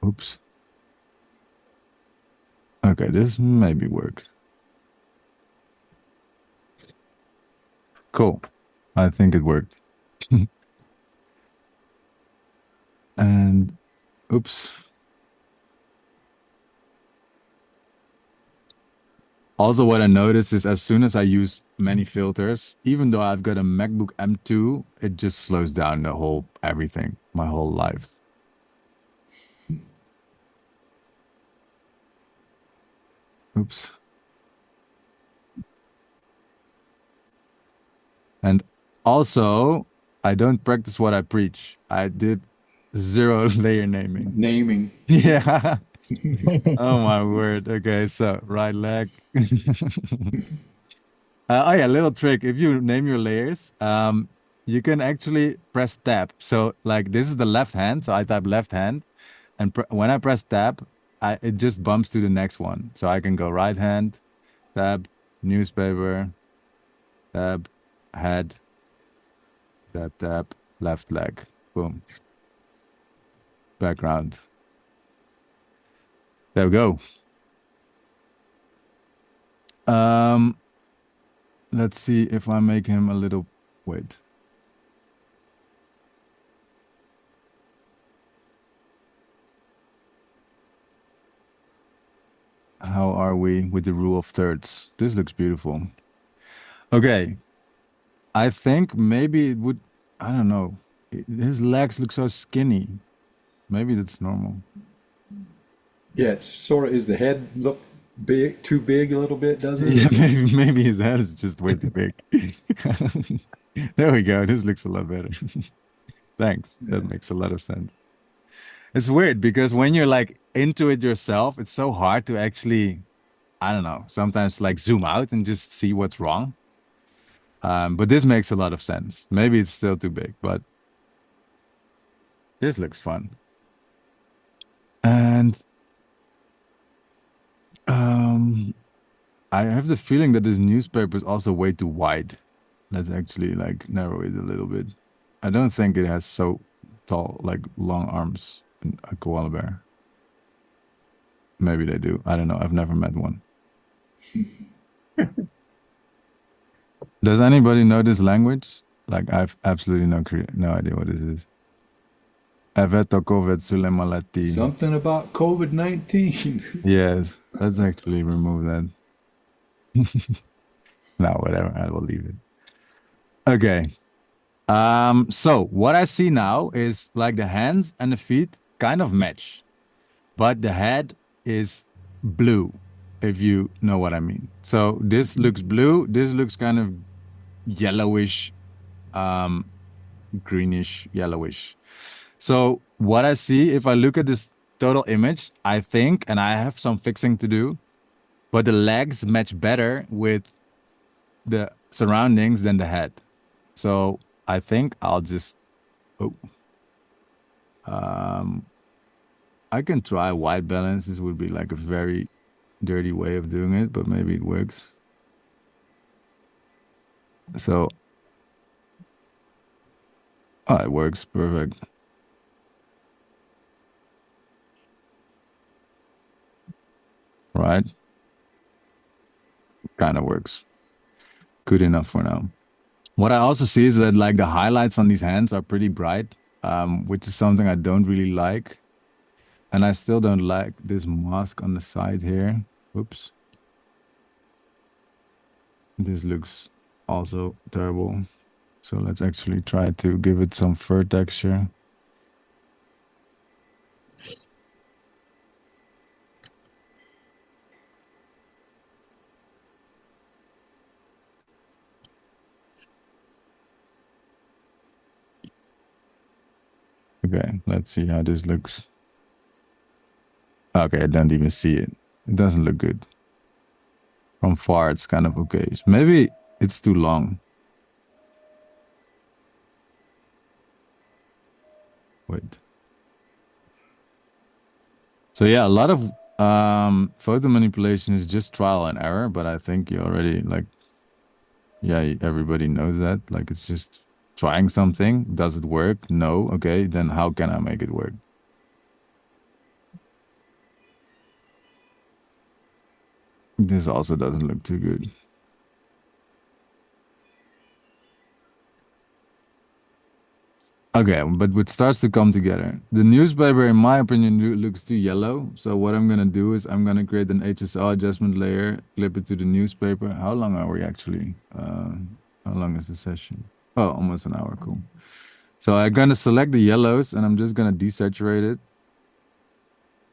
Speaker 1: Oops. Okay, this maybe worked. Cool. I think it worked. And oops. Also, what I noticed is as soon as I use many filters, even though I've got a MacBook M2, it just slows down the whole everything, my whole life. Oops. And also, I don't practice what I preach. I did zero layer naming.
Speaker 2: Naming.
Speaker 1: Yeah. Oh my word. Okay, so right leg. Oh yeah, little trick. If you name your layers, you can actually press tab. So like this is the left hand, so I type left hand, and when I press tab, it just bumps to the next one. So I can go right hand, tab, newspaper, tab, head, tab, tab, left leg, boom, background. There we go. Let's see if I make him a little, wait. How are we with the rule of thirds? This looks beautiful. Okay. I think maybe it would, I don't know. His legs look so skinny. Maybe that's normal.
Speaker 2: Yeah, it's sort of, is the head look big, too big a little bit, does
Speaker 1: Yeah,
Speaker 2: it?
Speaker 1: maybe his head is just way too big. There we go. This looks a lot better. Thanks. That makes a lot of sense. It's weird because when you're like into it yourself, it's so hard to actually, I don't know, sometimes like zoom out and just see what's wrong. But this makes a lot of sense. Maybe it's still too big, but this looks fun. And I have the feeling that this newspaper is also way too wide. Let's actually like narrow it a little bit. I don't think it has so tall, like long arms in a koala bear. Maybe they do. I don't know. I've never met one. Does anybody know this language? Like I've absolutely no idea what this is. Evet COVID sulemalati.
Speaker 2: Something about COVID-19.
Speaker 1: Yes, let's actually remove that. No, whatever. I will leave it. Okay. So what I see now is like the hands and the feet kind of match, but the head is blue, if you know what I mean. So this looks blue, this looks kind of yellowish, um, greenish, yellowish. So what I see, if I look at this total image, I think, and I have some fixing to do, but the legs match better with the surroundings than the head. So I think I'll just, oh, um, I can try white balance. This would be like a very dirty way of doing it, but maybe it works. So, oh, it works. Perfect. Right? Kind of works. Good enough for now. What I also see is that like the highlights on these hands are pretty bright, which is something I don't really like. And I still don't like this mask on the side here. Oops. This looks also terrible. So let's actually try to give it some fur texture. Okay, let's see how this looks. Okay, I don't even see it. It doesn't look good. From far, it's kind of okay. Maybe it's too long. Wait. So yeah, a lot of photo manipulation is just trial and error, but I think you already like, yeah, everybody knows that. Like it's just trying something. Does it work? No. Okay, then how can I make it work? This also doesn't look too good. Okay, but it starts to come together. The newspaper, in my opinion, looks too yellow. So what I'm gonna do is I'm gonna create an HSL adjustment layer, clip it to the newspaper. How long are we actually? How long is the session? Oh, almost an hour. Cool. So I'm gonna select the yellows and I'm just gonna desaturate it.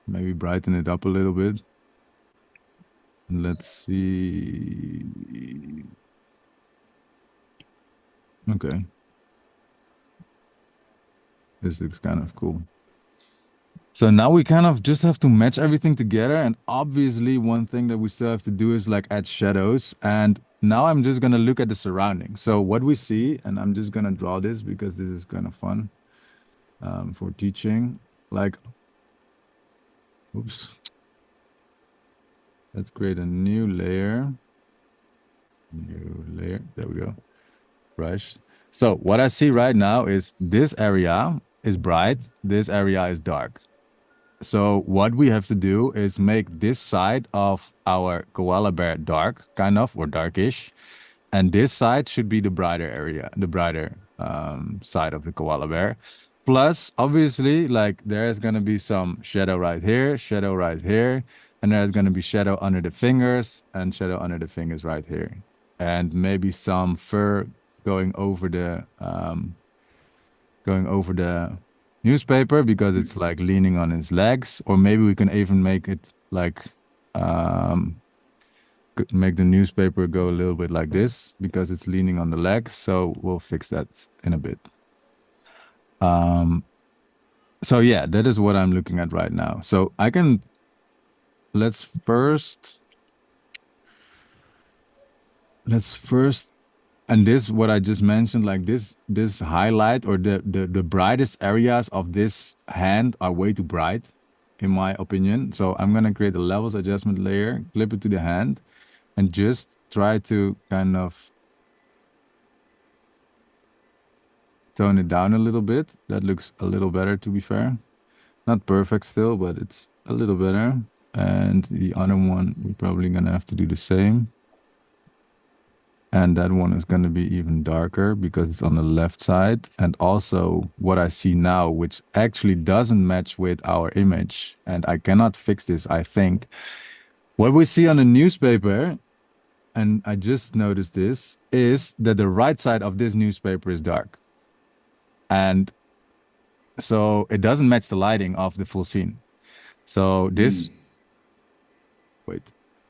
Speaker 1: Maybe brighten it up a little bit. And let's see. Okay. This looks kind of cool. So now we kind of just have to match everything together. And obviously one thing that we still have to do is like add shadows. And now I'm just going to look at the surroundings. So what we see, and I'm just going to draw this because this is kind of fun for teaching. Like, oops. Let's create a new layer. New layer. There we go. Brush. So what I see right now is this area is bright. This area is dark. So what we have to do is make this side of our koala bear dark, kind of, or darkish. And this side should be the brighter area, the brighter side of the koala bear. Plus, obviously, like there's going to be some shadow right here, and there's going to be shadow under the fingers and shadow under the fingers right here. And maybe some fur going over the newspaper because it's like leaning on its legs, or maybe we can even make it like make the newspaper go a little bit like this because it's leaning on the legs. So we'll fix that in a bit. So yeah, that is what I'm looking at right now. So I can, let's first, and this, what I just mentioned, like this highlight or the brightest areas of this hand are way too bright, in my opinion. So I'm gonna create a levels adjustment layer, clip it to the hand, and just try to kind of tone it down a little bit. That looks a little better, to be fair. Not perfect still, but it's a little better. And the other one, we're probably gonna have to do the same. And that one is gonna be even darker because it's on the left side. And also what I see now, which actually doesn't match with our image, and I cannot fix this, I think. What we see on the newspaper, and I just noticed this, is that the right side of this newspaper is dark. And so it doesn't match the lighting of the full scene. So this, wait,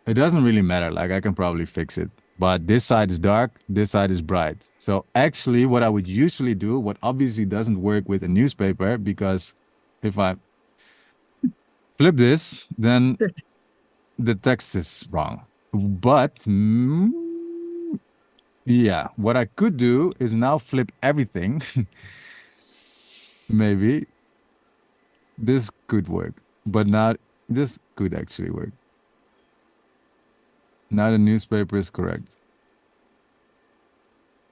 Speaker 1: it doesn't really matter. Like I can probably fix it. But this side is dark, this side is bright. So actually what I would usually do, what obviously doesn't work with a newspaper, because if I flip this, then the text is wrong. But yeah, what I could do is now flip everything. Maybe this could work, but not this could actually work. Now the newspaper is correct.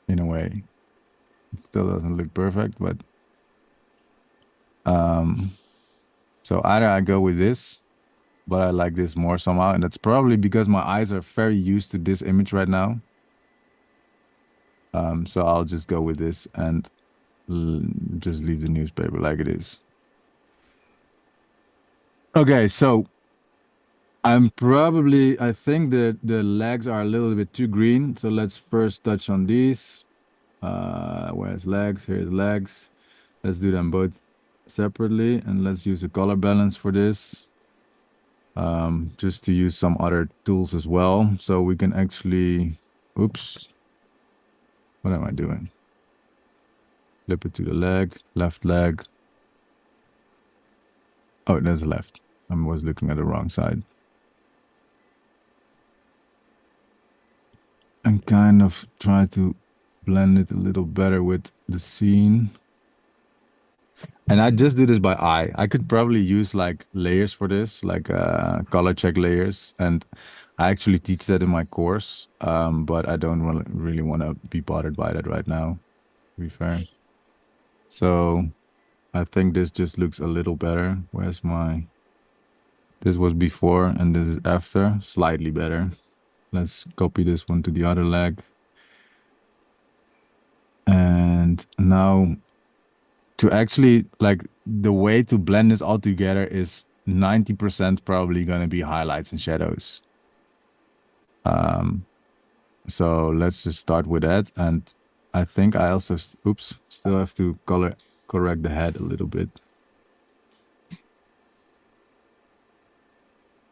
Speaker 1: In a way. It still doesn't look perfect, but so either I go with this, but I like this more somehow, and that's probably because my eyes are very used to this image right now. So I'll just go with this and just leave the newspaper like it is. Okay, so I think that the legs are a little bit too green. So let's first touch on these. Where's legs? Here's legs. Let's do them both separately, and let's use a color balance for this. Just to use some other tools as well. So we can actually, oops, what am I doing? Flip it to the leg, left leg. Oh, that's left. I was looking at the wrong side. And kind of try to blend it a little better with the scene. And I just do this by eye. I could probably use like layers for this, like color check layers. And I actually teach that in my course, but I don't really want to be bothered by that right now, to be fair. So I think this just looks a little better. Where's my... This was before and this is after, slightly better. Let's copy this one to the other leg. And now to actually, like, the way to blend this all together is 90% probably going to be highlights and shadows. So let's just start with that. And I think I also, oops, still have to correct the head a little bit.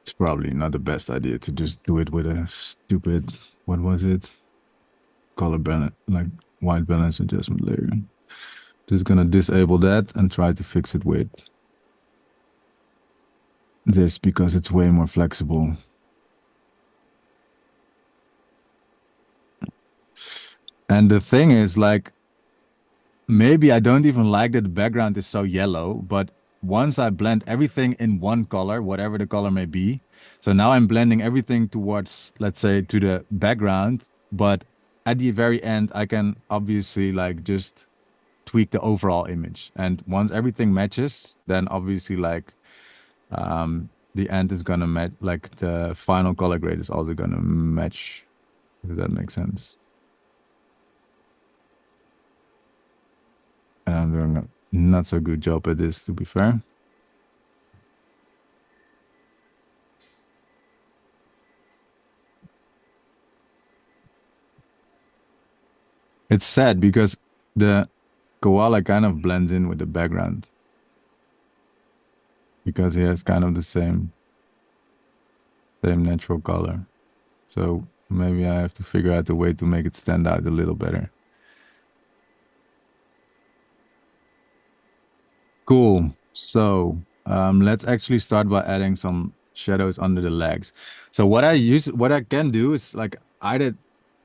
Speaker 1: It's probably not the best idea to just do it with a stupid, what was it? Color balance, like white balance adjustment layer. Just gonna disable that and try to fix it with this because it's way more flexible. And the thing is, like, maybe I don't even like that the background is so yellow, but once I blend everything in one color, whatever the color may be, so now I'm blending everything towards, let's say, to the background, but at the very end, I can obviously like just tweak the overall image. And once everything matches, then obviously like the end is gonna match, like the final color grade is also gonna match, if that makes sense. And I'm doing a not so good job at this, to be fair. It's sad because the koala kind of blends in with the background because he has kind of the same natural color. So maybe I have to figure out a way to make it stand out a little better. Cool. So let's actually start by adding some shadows under the legs. So what I can do is like either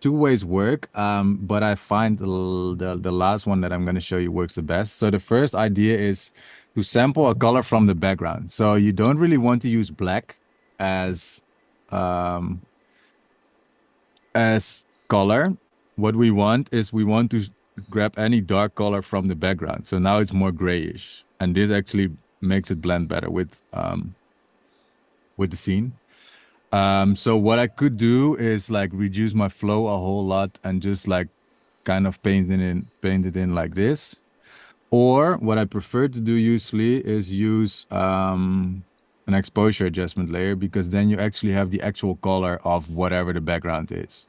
Speaker 1: two ways work, but I find the last one that I'm going to show you works the best. So the first idea is to sample a color from the background. So you don't really want to use black as color. What we want is we want to grab any dark color from the background. So now it's more grayish, and this actually makes it blend better with the scene. So what I could do is like reduce my flow a whole lot and just like kind of paint it in like this. Or what I prefer to do usually is use an exposure adjustment layer, because then you actually have the actual color of whatever the background is.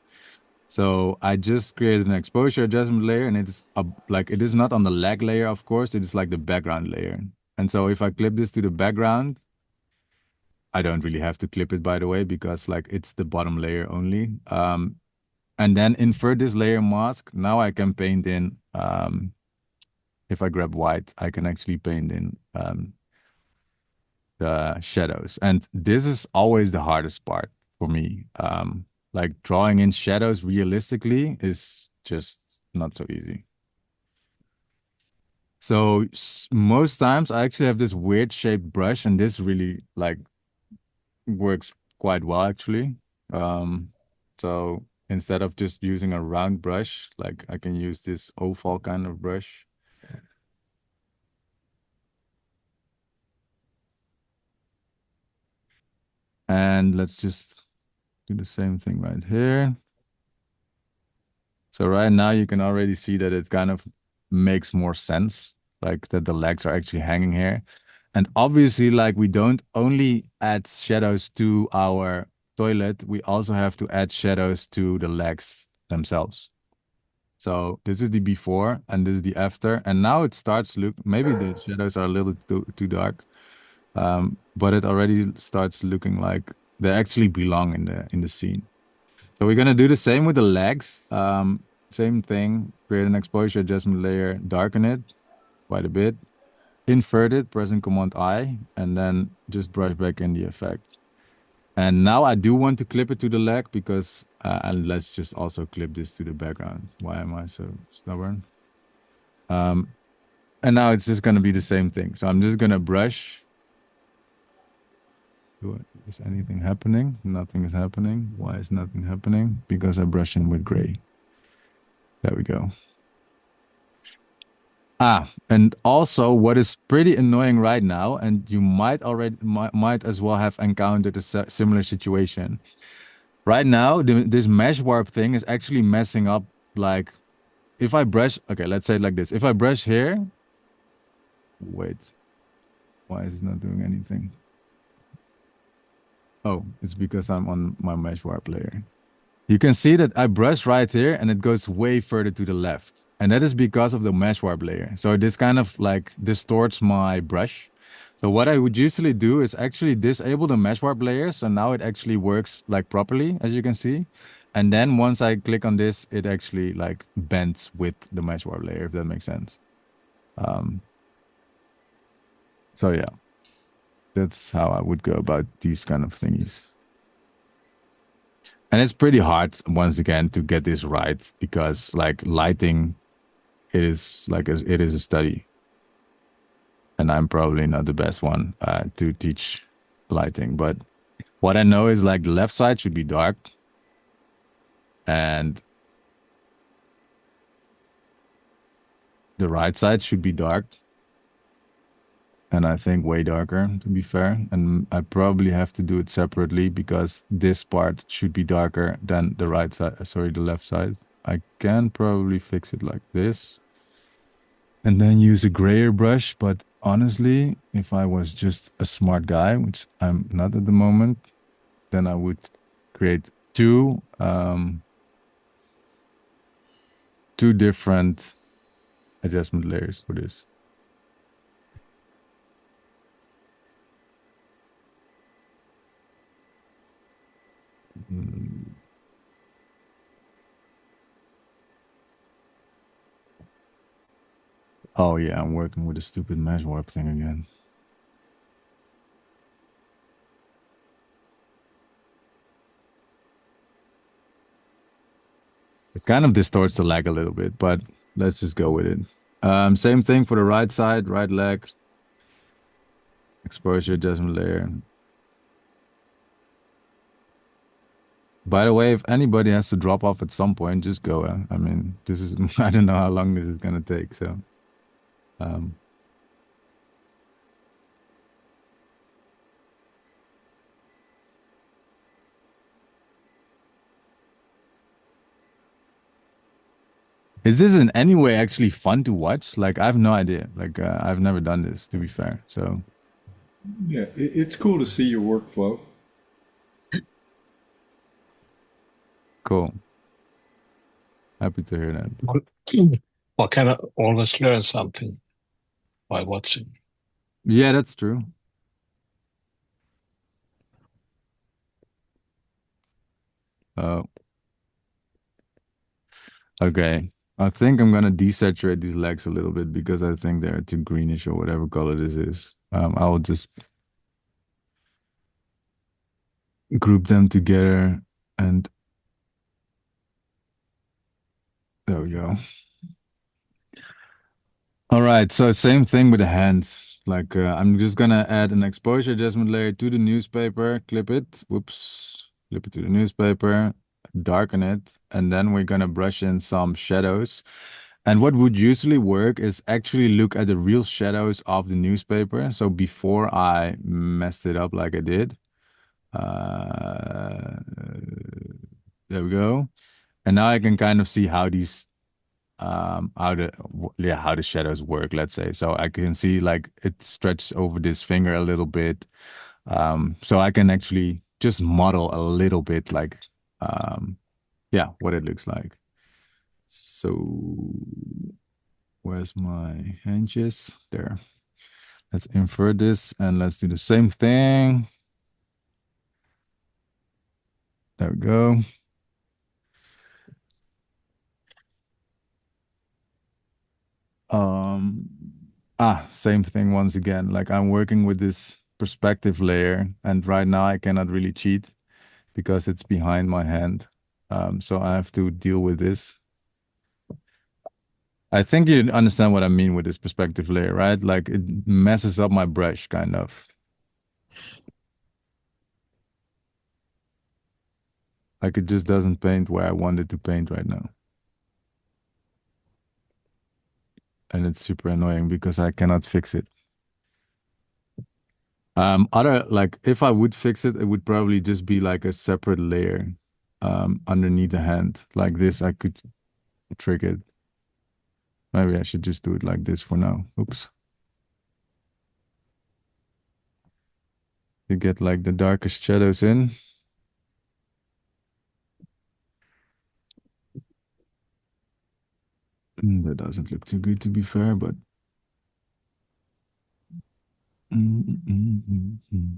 Speaker 1: So I just created an exposure adjustment layer, and it's like it is not on the lag layer, of course, it is like the background layer. And so if I clip this to the background, I don't really have to clip it, by the way, because like it's the bottom layer only. And then invert this layer mask. Now I can paint in, if I grab white, I can actually paint in the shadows. And this is always the hardest part for me. Like drawing in shadows realistically is just not so easy. So most times I actually have this weird shaped brush, and this really like works quite well actually. So instead of just using a round brush, like I can use this oval kind of brush. And let's just do the same thing right here. So right now you can already see that it kind of makes more sense, like that the legs are actually hanging here. And obviously, like we don't only add shadows to our toilet, we also have to add shadows to the legs themselves. So this is the before and this is the after. And now it starts look, maybe the shadows are a little too dark. But it already starts looking like they actually belong in the scene. So we're gonna do the same with the legs. Same thing, create an exposure adjustment layer, darken it quite a bit, invert it, pressing Command I, and then just brush back in the effect. And now I do want to clip it to the leg because, and let's just also clip this to the background. Why am I so stubborn? And now it's just gonna be the same thing. So I'm just gonna brush. Is anything happening? Nothing is happening. Why is nothing happening? Because I brush in with gray. There we go. And also what is pretty annoying right now, and you might as well have encountered a similar situation. Right now, this mesh warp thing is actually messing up. Like, if I brush, okay, let's say it like this. If I brush here, wait, why is it not doing anything? Oh, it's because I'm on my mesh warp layer. You can see that I brush right here and it goes way further to the left. And that is because of the mesh warp layer. So this kind of like distorts my brush. So what I would usually do is actually disable the mesh warp layer. So now it actually works like properly, as you can see. And then once I click on this, it actually like bends with the mesh warp layer, if that makes sense. So yeah, that's how I would go about these kind of thingies. And it's pretty hard, once again, to get this right because like lighting, it is like it is a study. And I'm probably not the best one to teach lighting. But what I know is like the left side should be dark. And the right side should be dark. And I think way darker, to be fair. And I probably have to do it separately because this part should be darker than the right side, sorry, the left side. I can probably fix it like this. And then use a grayer brush. But honestly, if I was just a smart guy, which I'm not at the moment, then I would create two different adjustment layers for this. Oh yeah, I'm working with a stupid mesh warp thing again. It kind of distorts the leg a little bit, but let's just go with it. Same thing for the right side, right leg. Exposure adjustment layer. By the way, if anybody has to drop off at some point, just go. I mean, this is I don't know how long this is gonna take. So, um, is this in any way actually fun to watch? Like, I have no idea. Like, I've never done this, to be fair. So,
Speaker 2: Yeah, it's cool to see your workflow.
Speaker 1: cool. Happy to hear that.
Speaker 5: Or can I always learn something by watching?
Speaker 1: Yeah, that's true. Oh, okay. I think I'm gonna desaturate these legs a little bit because I think they're too greenish or whatever color this is. I will just group them together and there we go. All right, so same thing with the hands. Like I'm just gonna add an exposure adjustment layer to the newspaper, clip it, whoops, clip it to the newspaper, darken it, and then we're gonna brush in some shadows. And what would usually work is actually look at the real shadows of the newspaper. So before I messed it up like I did, uh, there we go. And now I can kind of see how these how the shadows work, let's say. So I can see like it stretches over this finger a little bit. So I can actually just model a little bit like yeah, what it looks like. So where's my hinges? There. Let's invert this and let's do the same thing. There we go. Um, Same thing once again. Like I'm working with this perspective layer, and right now I cannot really cheat because it's behind my hand. So I have to deal with this. I think you understand what I mean with this perspective layer, right? Like it messes up my brush kind of. Like it just doesn't paint where I want it to paint right now. And it's super annoying because I cannot fix it. Other like if I would fix it, it would probably just be like a separate layer underneath the hand. Like this, I could trick it. Maybe I should just do it like this for now. Oops. To get like the darkest shadows in. That doesn't look too good to be fair, but mm, mm, mm, mm, mm.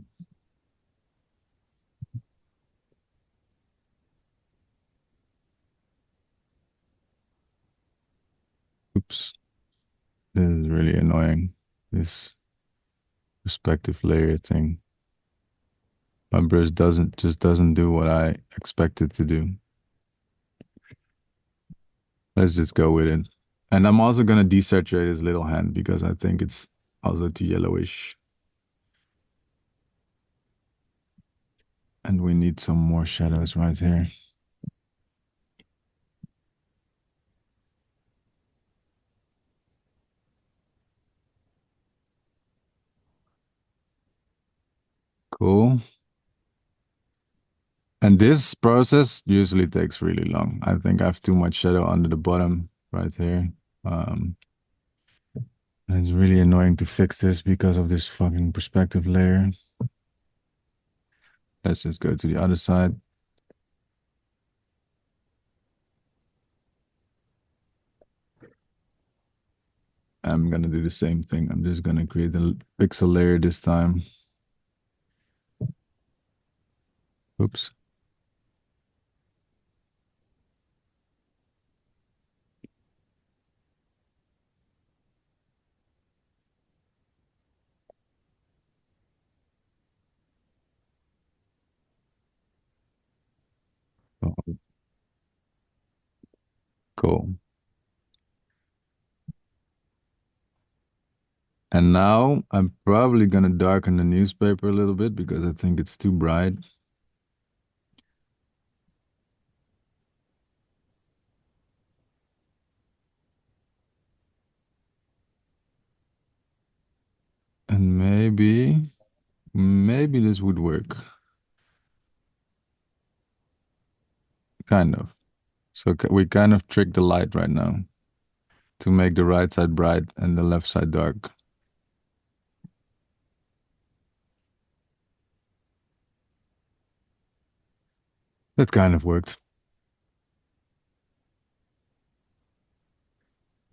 Speaker 1: Oops. This is really annoying. This perspective layer thing. My brush doesn't do what I expect it to do. Let's just go with it. And I'm also gonna desaturate his little hand because I think it's also too yellowish. And we need some more shadows right here. Cool. And this process usually takes really long. I think I have too much shadow under the bottom right here. Um, and it's really annoying to fix this because of this fucking perspective layer. Let's just go to the other side. I'm gonna do the same thing. I'm just gonna create a pixel layer this time. Oops. Oh, cool. And now I'm probably gonna darken the newspaper a little bit because I think it's too bright. maybe this would work. Kind of. So we kind of trick the light right now to make the right side bright and the left side dark. That kind of worked.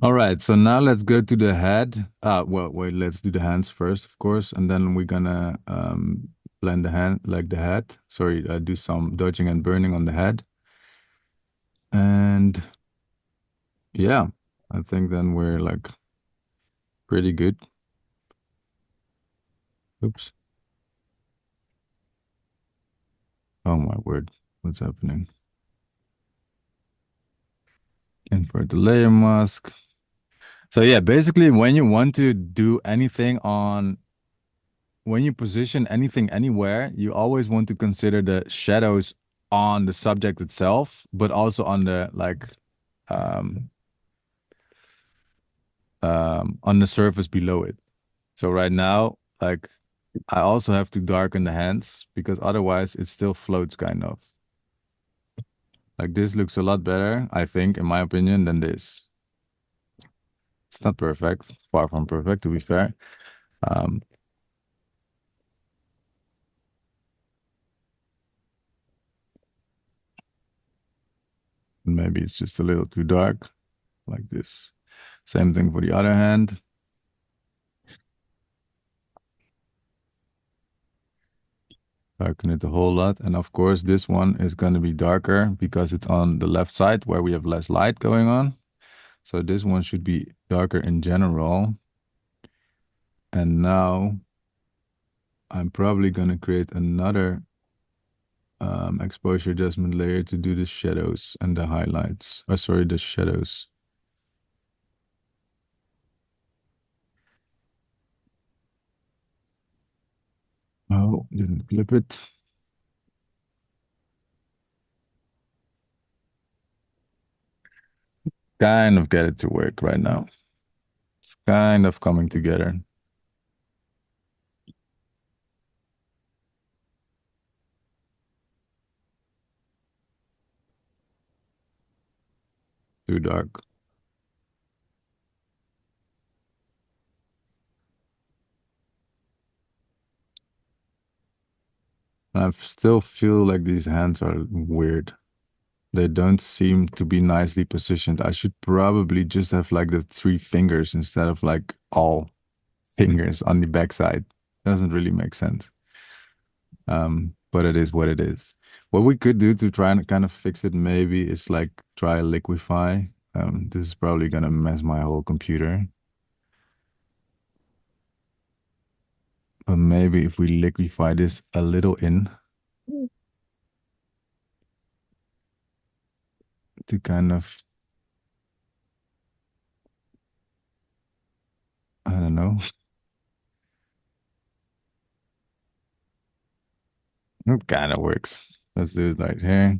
Speaker 1: All right, so now let's go to the head. Well, wait, let's do the hands first, of course, and then we're gonna blend the hand like the head. Sorry, do some dodging and burning on the head. And yeah, I think then we're like pretty good. Oops. Oh my word, what's happening? Invert the layer mask. So yeah, basically when you want to do anything on when you position anything anywhere, you always want to consider the shadows on the subject itself, but also on the um on the surface below it. So right now, like I also have to darken the hands because otherwise it still floats kind of. Like this looks a lot better, I think, in my opinion, than this. It's not perfect, far from perfect, to be fair. Um, maybe it's just a little too dark, like this. Same thing for the other hand. Darken it a whole lot. And of course, this one is going to be darker because it's on the left side where we have less light going on. So this one should be darker in general. And now I'm probably going to create another exposure adjustment layer to do the shadows and the highlights. Oh, sorry, the shadows. Oh, didn't clip it. Kind of get it to work right now. It's kind of coming together. Too dark. I still feel like these hands are weird. They don't seem to be nicely positioned. I should probably just have like the three fingers instead of like all fingers on the backside. Doesn't really make sense. But it is what it is. What we could do to try and kind of fix it maybe is like try liquify. This is probably gonna mess my whole computer. But maybe if we liquefy this a little in to kind of, I don't know. It kind of works. Let's do it right here.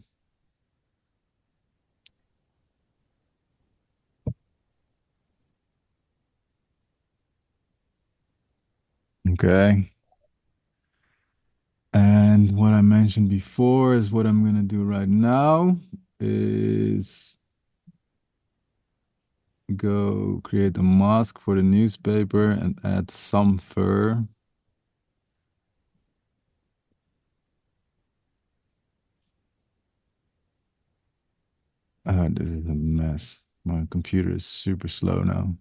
Speaker 1: Okay. And what I mentioned before is what I'm gonna do right now is go create a mask for the newspaper and add some fur. Oh, this is a mess. My computer is super slow now.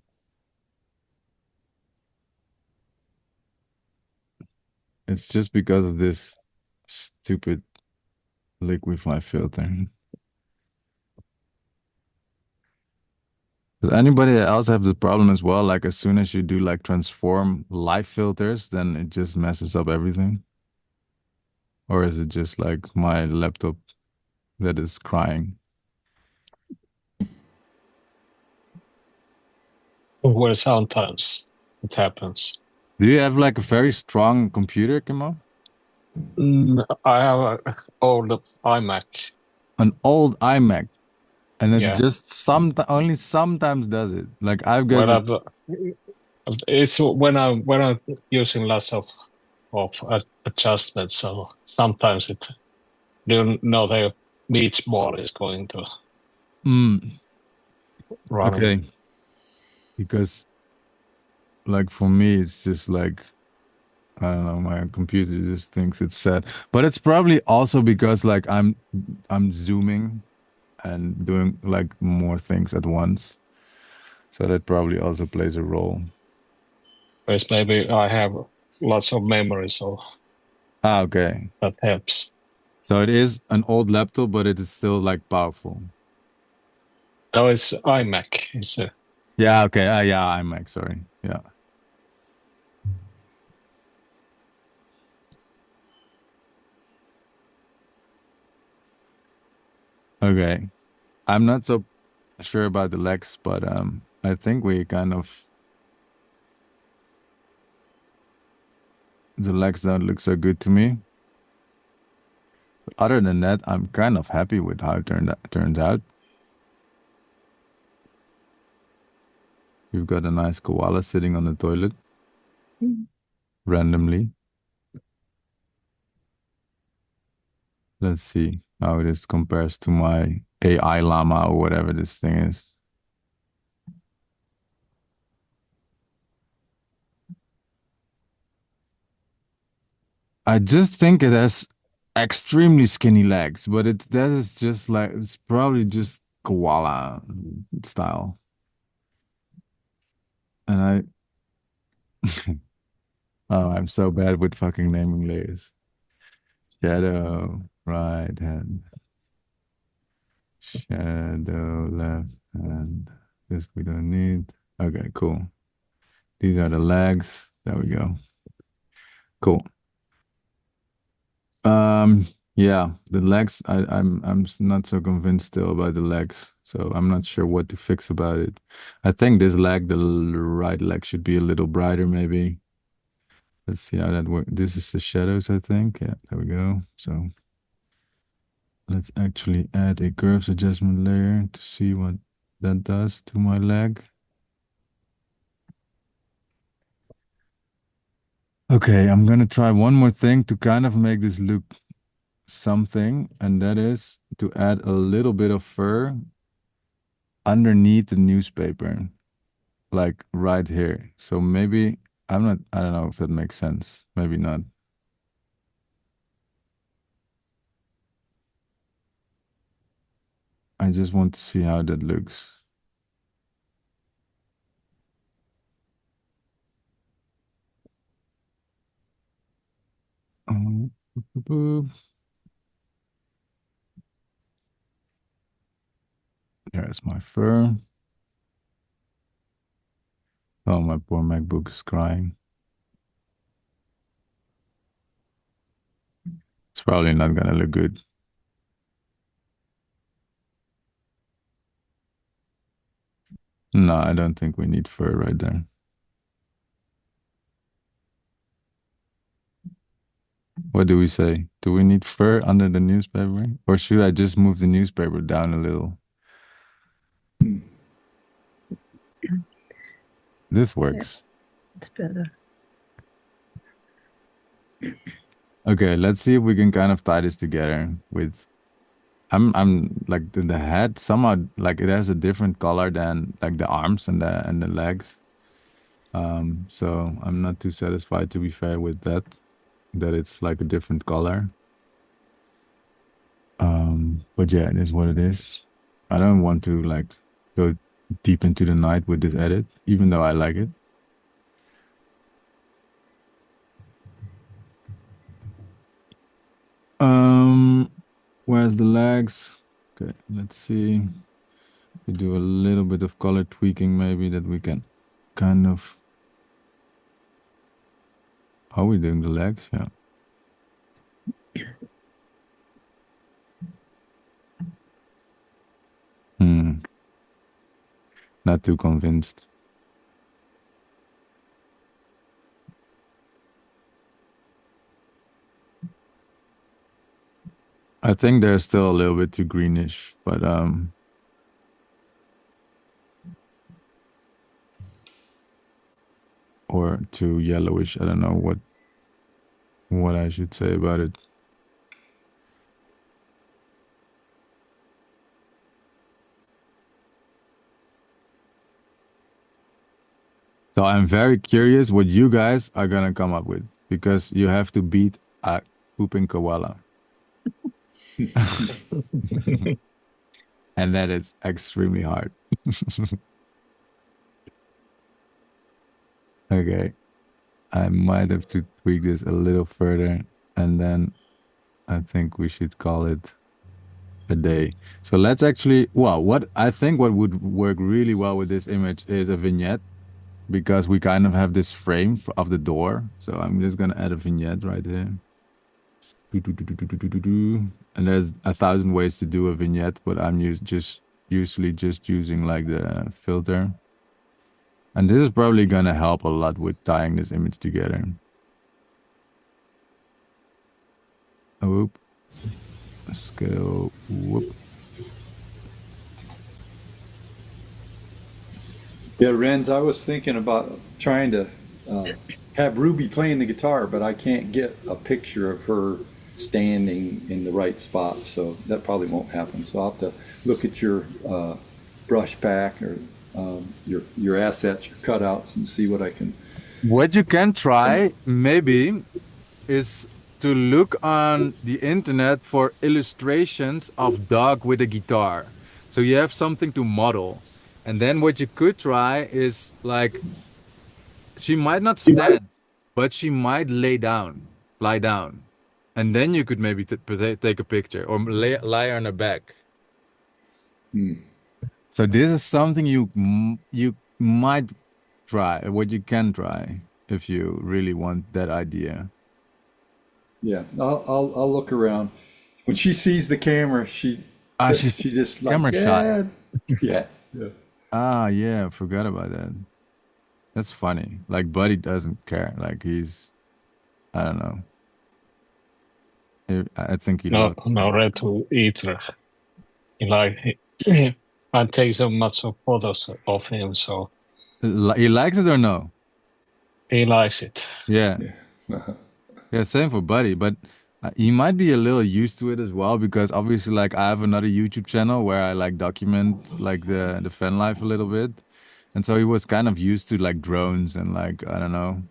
Speaker 1: It's just because of this stupid liquify filter. Does anybody else have the problem as well? Like as soon as you do like transform live filters, then it just messes up everything? Or is it just like my laptop that is crying?
Speaker 5: Well, sometimes it happens.
Speaker 1: Do you have like a very strong computer, Kimo?
Speaker 5: I have an old iMac.
Speaker 1: An old iMac, and it
Speaker 5: Yeah,
Speaker 1: just only sometimes does it. Like I've got
Speaker 5: but
Speaker 1: it.
Speaker 5: It's when I'm using lots of adjustments, so sometimes it you know the beach ball is going to
Speaker 1: Mm,
Speaker 5: run.
Speaker 1: okay. Because like for me, it's just like I don't know, my computer just thinks it's set. But it's probably also because like I'm zooming and doing like more things at once. So that probably also plays a role.
Speaker 5: Whereas maybe I have lots of memory, so
Speaker 1: Ah, okay.
Speaker 5: that helps.
Speaker 1: So it is an old laptop, but it is still like powerful.
Speaker 5: Now it's iMac. It's a
Speaker 1: Yeah, okay. Yeah, iMac, sorry. Yeah. Okay. I'm not so sure about the legs, but I think we kind of the legs don't look so good to me. Other than that, I'm kind of happy with how it turned out. We've got a nice koala sitting on the toilet randomly. Let's see how this compares to my AI llama or whatever this thing is. I just think it has extremely skinny legs, but that is just like it's probably just koala style. And oh, I'm so bad with fucking naming layers. Shadow, right hand, shadow, left hand. This we don't need. Okay, cool. These are the legs. There we go. Cool. Um, yeah, the legs. Not so convinced still about the legs, so I'm not sure what to fix about it. I think this leg, right leg, should be a little brighter, maybe. Let's see how that works. This is the shadows, I think. Yeah, there we go. So let's actually add a curves adjustment layer to see what that does to my leg. Okay, I'm gonna try one more thing to kind of make this look something, and that is to add a little bit of fur underneath the newspaper, like right here. So maybe I don't know if that makes sense. Maybe not. I just want to see how that looks. Um, boop, boop, boop. There's my fur. Oh, my poor MacBook is crying. It's probably not gonna look good. No, I don't think we need fur right there. What do we say? Do we need fur under the newspaper? Or should I just move the newspaper down a little? This
Speaker 6: Yeah,
Speaker 1: works.
Speaker 6: it's better.
Speaker 1: Okay, let's see if we can kind of tie this together with I'm like the head somehow like it has a different color than like the arms and the legs. So I'm not too satisfied to be fair with that it's like a different color. But yeah, it is what it is. I don't want to like go deep into the night with this edit, even though I like it. Um, where's the legs? Okay, let's see. We do a little bit of color tweaking, maybe that we can kind of. Are we doing the legs? Yeah. Hmm. Not too convinced. I think they're still a little bit too greenish, but or too yellowish. I don't know what I should say about it. So I'm very curious what you guys are gonna come up with because you have to beat a pooping koala. And that is extremely hard. Okay. I might have to tweak this a little further and then I think we should call it a day. So let's actually, well, what I think what would work really well with this image is a vignette because we kind of have this frame of the door. So I'm just gonna add a vignette right here. And there's 1,000 ways to do a vignette, but I'm usually just using like the filter. And this is probably gonna help a lot with tying this image together. Oh, whoop. Scale, whoop.
Speaker 2: Yeah, Renz, I was thinking about trying to have Ruby playing the guitar, but I can't get a picture of her standing in the right spot, so that probably won't happen. So I'll have to look at your brush pack or your assets, your cutouts, and see what I can.
Speaker 1: What you can try, maybe, is to look on the internet for illustrations of dog with a guitar. So you have something to model. And then what you could try is like she might not stand, but she might lie down. And then you could maybe take a picture or lie on her back. So this is something you might try, what you can try if you really want that idea.
Speaker 2: Yeah, I'll look around. When she sees the camera, she
Speaker 1: She's
Speaker 2: just like,
Speaker 1: camera shy.
Speaker 2: yeah, yeah, yeah.
Speaker 1: Yeah, I forgot about that. That's funny. Like Buddy doesn't care. Like I don't know. I think he
Speaker 5: No,
Speaker 1: loves.
Speaker 5: no red to either. Like I take so much of photos of him, so
Speaker 1: He likes it or no?
Speaker 5: he likes it.
Speaker 1: Yeah,
Speaker 2: Yeah.
Speaker 1: yeah. Same for Buddy, but he might be a little used to it as well because obviously, like I have another YouTube channel where I like document like the fan life a little bit, and so he was kind of used to like drones and like I don't know.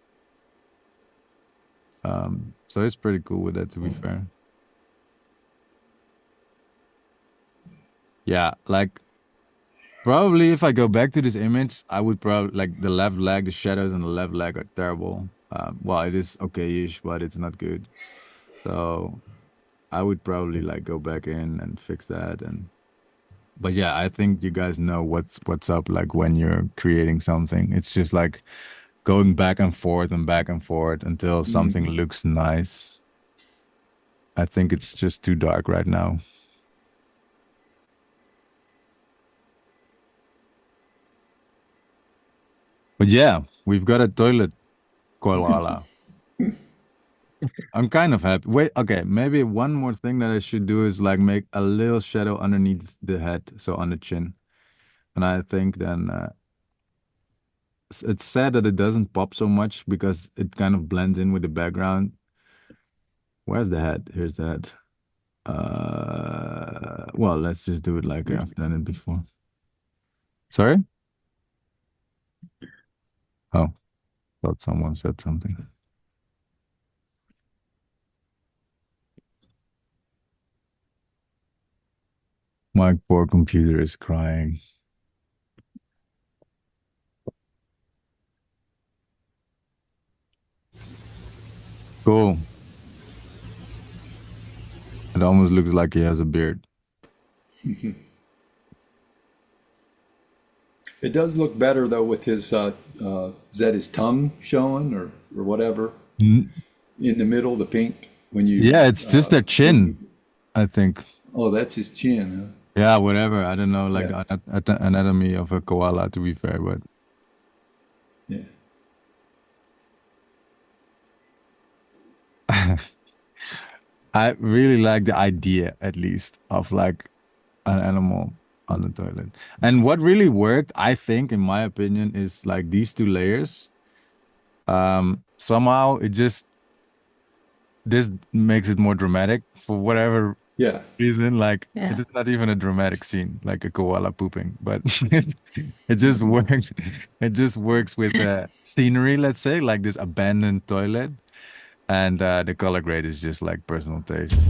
Speaker 1: So it's pretty cool with that, to be fair. Yeah, like probably if I go back to this image, I would probably like the left leg, the shadows on the left leg are terrible. Well, it is okay-ish, but it's not good. So I would probably like go back in and fix that. But yeah, I think you guys know what's up like when you're creating something. It's just like going back and forth until something looks nice. I think it's just too dark right now. But yeah, we've got a toilet koala. I'm kind of happy. Wait, okay, maybe one more thing that I should do is like make a little shadow underneath the head, so on the chin. And I think then it's sad that it doesn't pop so much because it kind of blends in with the background. Where's the head? Here's the head. Well, let's just do it like I've done it before. Sorry? Oh, thought someone said something. My poor computer is crying. Cool. It almost looks like he has a beard.
Speaker 2: It does look better though with his is that his tongue showing or whatever
Speaker 1: Mm,
Speaker 2: in the middle, the pink when you
Speaker 1: yeah, it's just their chin, I think.
Speaker 2: oh, that's his chin,
Speaker 1: Yeah, whatever. I don't know,
Speaker 2: huh?
Speaker 1: like
Speaker 2: Yeah,
Speaker 1: anatomy of a koala, to be fair, but
Speaker 2: yeah.
Speaker 1: I really like the idea, at least, of like an animal on the toilet. And what really worked, I think, in my opinion, is like these two layers. Somehow it just this makes it more dramatic for whatever
Speaker 2: Yeah.
Speaker 1: reason. Like
Speaker 6: Yeah.
Speaker 1: it is not even a dramatic scene, like a koala pooping, but it just works. It just works with scenery, let's say, like this abandoned toilet, and the color grade is just like personal taste.